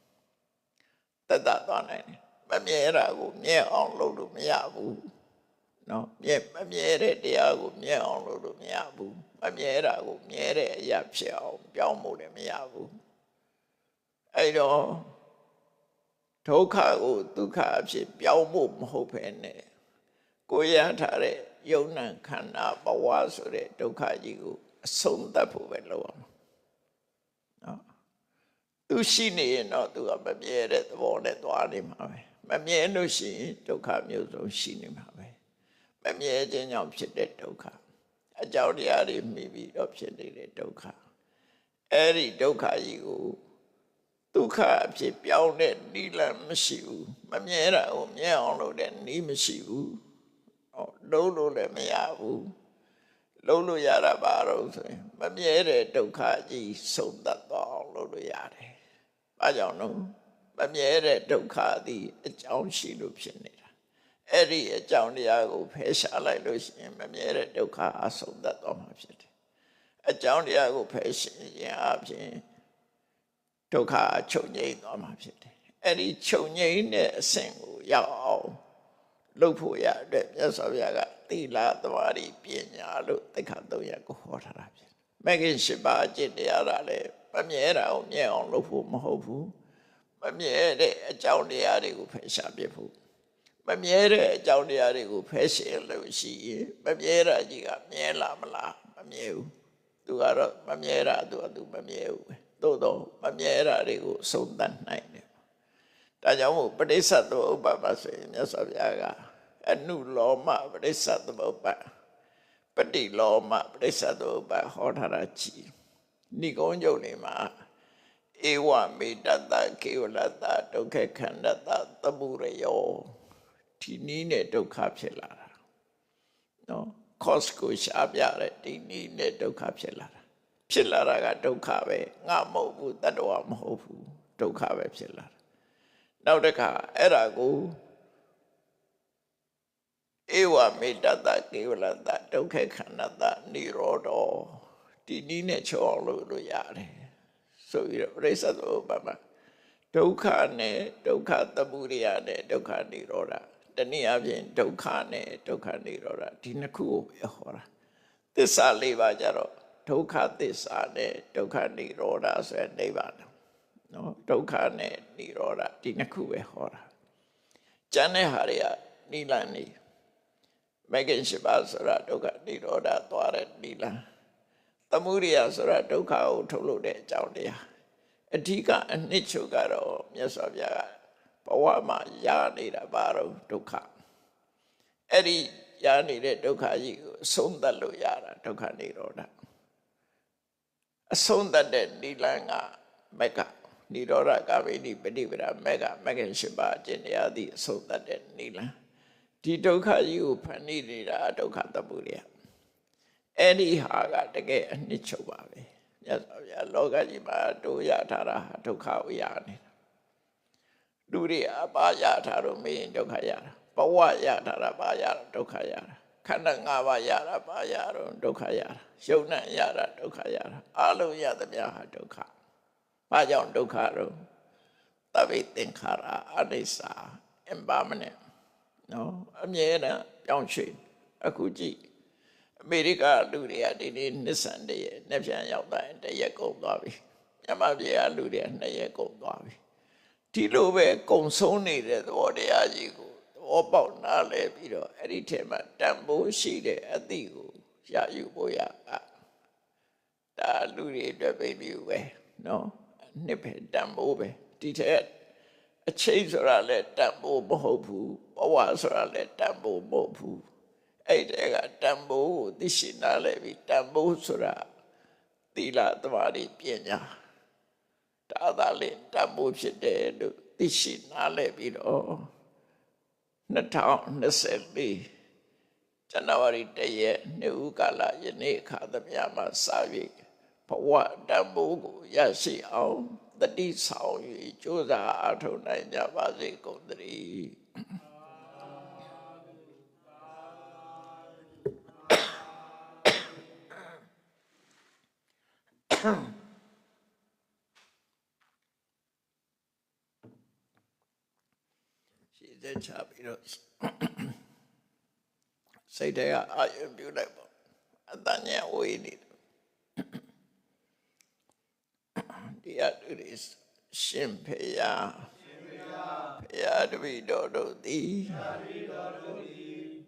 သက်သာသွားနိုင်တယ်မမြဲတာကိုမြဲအောင်လုပ်လို့မရဘူးနော်မမြဲတဲ့တရားကိုမြဲအောင်လုပ်လို့မရဘူးမမြဲတာကိုမြဲတဲ့အရာဖြစ်အောင်ပြောင်းဖို့လည်းမရဘူးအဲ့တော့ဒုက္ခကိုဒုက္ခအဖြစ်ပြောင်းဖို့မဟုတ်ဘဲနဲ့ကိုရထားတဲ့ယုံနာခန္ဓာဘဝဆိုတဲ့ဒုက္ခကြီးကိုအဆုံးသတ်ဖို့ပဲလုပ်အောင်နော်သူရှိနေရင်တော့သူကမမြဲတဲ့သဘောနဲ့သွားနေမှာပဲမမြဲလို့ရှိရင်ဒုက္ခမျိုးစုံရှိနေမှာပဲမမြဲခြင်းကြောင့်ဖြစ်တဲ့ဒုက္ခအကြောင်းတရားတွေမိပြီးတော့ဖြစ်နေတဲ့ဒုက္ခအဲ့ဒီဒုက္ခကြီးကိုဒုက္ခအဖြစ်ပြောင်းတဲ့နိလန်မရှိဘူးမမြဲတာကိုမြဲအောင်လုပ်တဲ့နည်းမရှိဘူးလုံးလို့လည်းမရဘူးလုံးလို့ရတာပါတော့ဆိုရင်မမြဲတဲ့ဒုက္ခကြီးဆုံးသတ်သွားအောင်လုပ်လို့ရတယ်ဘာကြောင့်လို့မမြဲတဲ့ဒုက္ခသည်အကြောင်းရှိလို့ဖြစ်နေတာအဲ့ဒီအကြောင်းတရားကိုဖယ်ရှားလိုက်လို့ရှိရင်မမြဲတဲ့ဒုက္ခအဆုံးသတ်သွားမှာဖြစ်တယ်အကြောင်းတရားကိုဖယ်ရှားခြင်းအပြင်ဒုက္ခချုပ်ငြိမ်းသွားမှာဖြစ်တယ်အဲ့ဒီချုပ်ငြိမ်းတဲ့အဆင့်ကိုရောက်အောင်လုပ်ဖို့ရတဲ့မြတ်စွာဘုရားကသီလသမာဓိပညာလို့သိက္ခာ၃ရပ်ကိုဟောထားတာဖြစ်မဂ္ဂင်၈ပါးအကျင့်တရားကလည်းမမြဲတာကိုမြဲအောင်လုပ်ဖို့မဟုတ်ဘူးမမြဲတဲ့အကြောင်းတရားတွေကိုဖယ်ရှားပြဖို့မမြဲတဲ့အကြောင်းတရားတွေကိုဖယ်ရှားလို့ရှိရင်မမြဲတာကြီးကမြဲလာမလားမမြဲဘူးသူကတော့မမြဲတာသူမမြဲဘူးပဲသို့တော့မမြဲတာတွေကိုဆုံးသတ်နိုင်တယ်ဒါကြောင့်မို့ပဋိစ္စသမုပ္ပါဒ်မှာဆိုရင်မြတ်စွာဘုရားကအနုလောမပဋိစ္စသမုပ္ပါဒ်ပฏิလောမပဋိစ္စသမုပ္ပါဒ်ဟောထားတာကြည်နိဂုံးကျုံနေမှာဧဝမေတ္တကေဝလတဒုက္ခခန္ဓတသမှုရယောဒီနည်းနဲ့ဒုက္ခဖြစ်လာတာနော် cause ကိုရှားပြတဲ့ဒီနည်းနဲ့ဒုက္ခဖြစ်လာတာကဒုက္ခပဲငါမဟုတ်ဘူးတတ္တဝါမဟုတ်ဘူးဒုက္ခပဲဖြစ်လာတာနောက်တစ်ခါအဲ့ဒါကိုဧဝမေတ္တကေဝလတဒုက္ခခန္ဓတနိရောဓောဒီနည်းနဲ့ချောအောင်လို့ရတယ်ဆိုပြီးတော့ပရိစ္ဆေသမုပ္ပါဒ်မှာဒုက္ခနဲ့ဒုက္ခသမုဒယနဲ့ဒုက္ခနိရောဓတ နည်းအားဖြင့်ဒုက္ခနဲ့ဒုက္ခនិရောဓဒီနှစ်ခုကိုပဲဟောတာသစ္စာ၄ပါးကြတော့ဒုက္ခသစ္စာနဲ့ဒုက္ခនិရောဓဆိုတဲ့နိဗ္ဗာန်နော်ဒုက္ခနဲ့និရောဓဒီနှစ်ခုပဲဟောတာကျန်တဲ့ဟာတွေကနိလန်နေမဂ္ဂင်၈ပါးဆိုတာဒုက္ခនិရောဓသွားတဲ့နိလန်သမုဒိယဆိုတာဒုက္ခကိုထုတ်လို့တဲ့အကြောင်းတရားအဓိကအနှစ်ချုပ်ကတော့မြတ်စွာဘုရားကဘဝမှာရနေတာဘာလို့ဒုက္ခအဲ့ဒီရနေတဲ့ဒုက္ခကြီးကိုအဆုံးသတ်လို့ရတာဒုက္ခនិရောဓအဆုံးသတ်တဲ့နိလန်ကမဂ္ဂនិရောဓကာမိနိပฏิပဒါမဂ္ဂမဂ္ဂင်၈ပါးအကျင့်တရားသည်အဆုံးသတ်တဲ့နိလန်ဒီဒုက္ခကြီးကိုဖန်တီးနေတာဒုက္ခသမုဒယအဲ့ဒီဟာကတကယ်အနှစ်ချုပ်ပါပဲမြတ်စွာဘုရားလောကကြီးမှာတို့ရထားတာဒုက္ခကိုရနေတာလူတွေအပါရထားလို့မင်းဒုက္ခရတာဘဝရထားတာပါရတာဒုက္ခရတာခန္ဓာ၅ပါးရတာပါရတော့ဒုက္ခရတာယုံနဲ့ရတာဒုက္ခရတာအလုံးရသမျှဟာဒုက္ခဘာကြောင့်ဒုက္ခတော့သဗ္ဗေသင်္ခါရအနိစ္စ impermanent နော်အမြဲတမ်းပြောင်းရွှေ့အခုကြည့်အမေရိကလူတွေကဒီနေ့နှစ်ဆန်တည်းရဲ့နှစ်ပြန်ရောက်တိုင်းတရက်ကုန်သွားပြီမြန်မာပြည်ကလူတွေကနှစ်ရက်ကုန်သွားပြီဒီလိုပဲကုံဆုံးနေတဲ့သဘောတရားကြီးကိုသဘောပေါက်နားလည်ပြီးတော့အဲ့ဒီထဲမှာတန်ဖိုးရှိတဲ့အသည့်ကိုရယူဖို့ရဒါလူတွေအတွက်ပဲပြီးပဲနော်နှစ်ပဲတန်ဖိုးပဲဒီထက်အချိန်ဆိုတာလည်းတန်ဖိုးမဟုတ်ဘူးဘဝဆိုတာလည်းတန်ဖိုးမဟုတ်ဘူးအဲ့ဒါကတန်ဖိုးကိုသိရှိနားလည်ပြီးတန်ဖိုးဆိုတာသီလသမာဓိပညာဒါသာလေတန်ဖိုးဖြစ်တယ်လို့သိရှိနားလည်ပြီးတော့2024ဇန်နဝါရီ1ရက်နေ့ဦးကာလယနေ့အခါသမယမှာစ၍ဘဝတန်ဖိုးကိုရရှိအောင်တတိဆောင်၍ကြိုးစားအားထုတ်နိုင်ကြပါစေကုန်သတည်းရှိတဲ့ချပြီးတော့စိတ်တွေကအာရုံပြုလိုက်ပေါ့အတန်ညာဝေးနေတယ်ဒီအတူတူရှင်ဖေယဖေယတပိတော်တို့သည်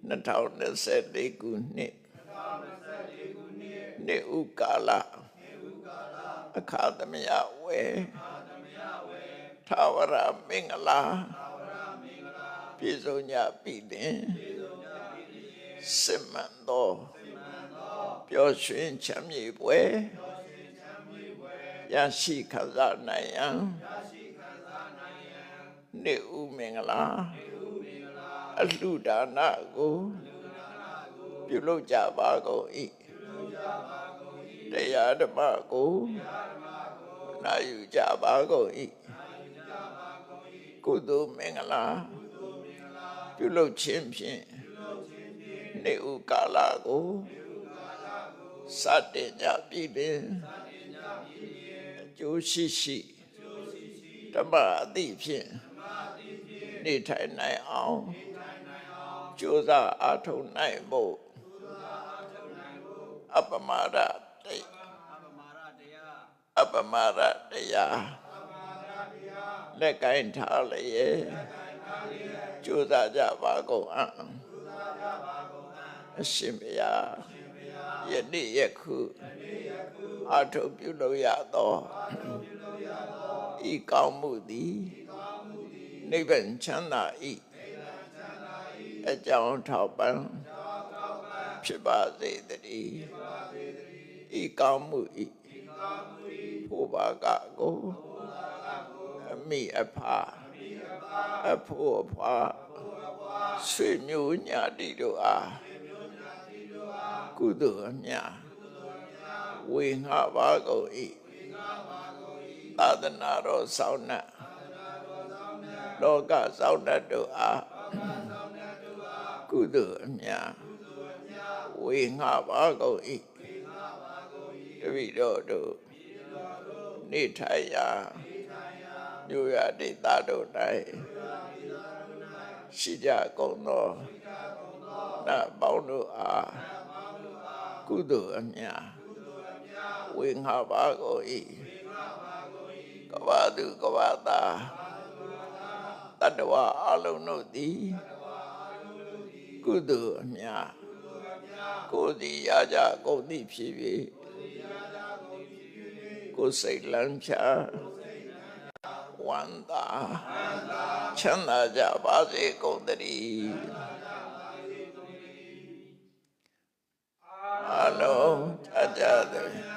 2024ခုနှစ်နေဥကာလအခါသမယဝေထာဝရမင်္ဂလာပြည့်စုံကြပြီလင်စစ်မှန်သောပျော်ရွှင်ချမ်းမြေပွဲရရှိခံစားနိုင်ရန်နေဥမင်္ဂလာအလှူဒါနကိုပြုလုပ်ကြပါကုန်၏တရားဓမ္မကိုနာယူကြပါကုန်၏ကုသိုလ်မင်္ဂလာပြုလုပ်ခြင်းဖြင့်နေဥကာလကိုစတင်ကြပြီလင်အကျိုးရှိရှိဓမ္မအသည့်ဖြင့်နေထိုင်နိုင်အောင်ကြိုးစားအားထုတ်နိုင်ဖို့အပမရတရားလက်ကင်ထားလျက်ကြိုးစားကြပါကုန်အံ့အရှင်ဘုရားယနေ့ယခုအားထုတ်ပြုလုပ်ရသောဤကောင်းမှုသည်နိဗ္ဗာန်ချမ်းသာ၏အကြောင်းထောက်ပံ့ဖြစ်ပါစေတည်းဤကောင်းမှု၏ဘုရားကကိုအမိအဖအဖို့အဖွာဆွေမျိုးညာတိတို့အားကုသိုလ်အမြတ်ဝေငှပါကုန်၏သာသနာတော်ဆောင်နှင့်လောကဆောင်တတ်တို့အားကုသိုလ်အမြတ်ဝေငှပါကုန်၏တပည့်တော်တို့နေထိုင်ရာမြို့ရဒေသတို့၌ ရှိကြကုန်သောနတ်ပေါင်းတို့အားကုသိုလ်အမြတ်ဝေငှပါကုန်၏ကဘာသူကဘာသာတတ္တဝအလုံးတို့သည်ကုသိုလ်အမြတ်ကိုယ်သည်ရကြကုန်သည်ဖြစ်၍ကိုယ်စိတ်လမ်းချဝန္တာချမ်းသာကြပါစေကုန်သတည်းအလုံးကြကြသည်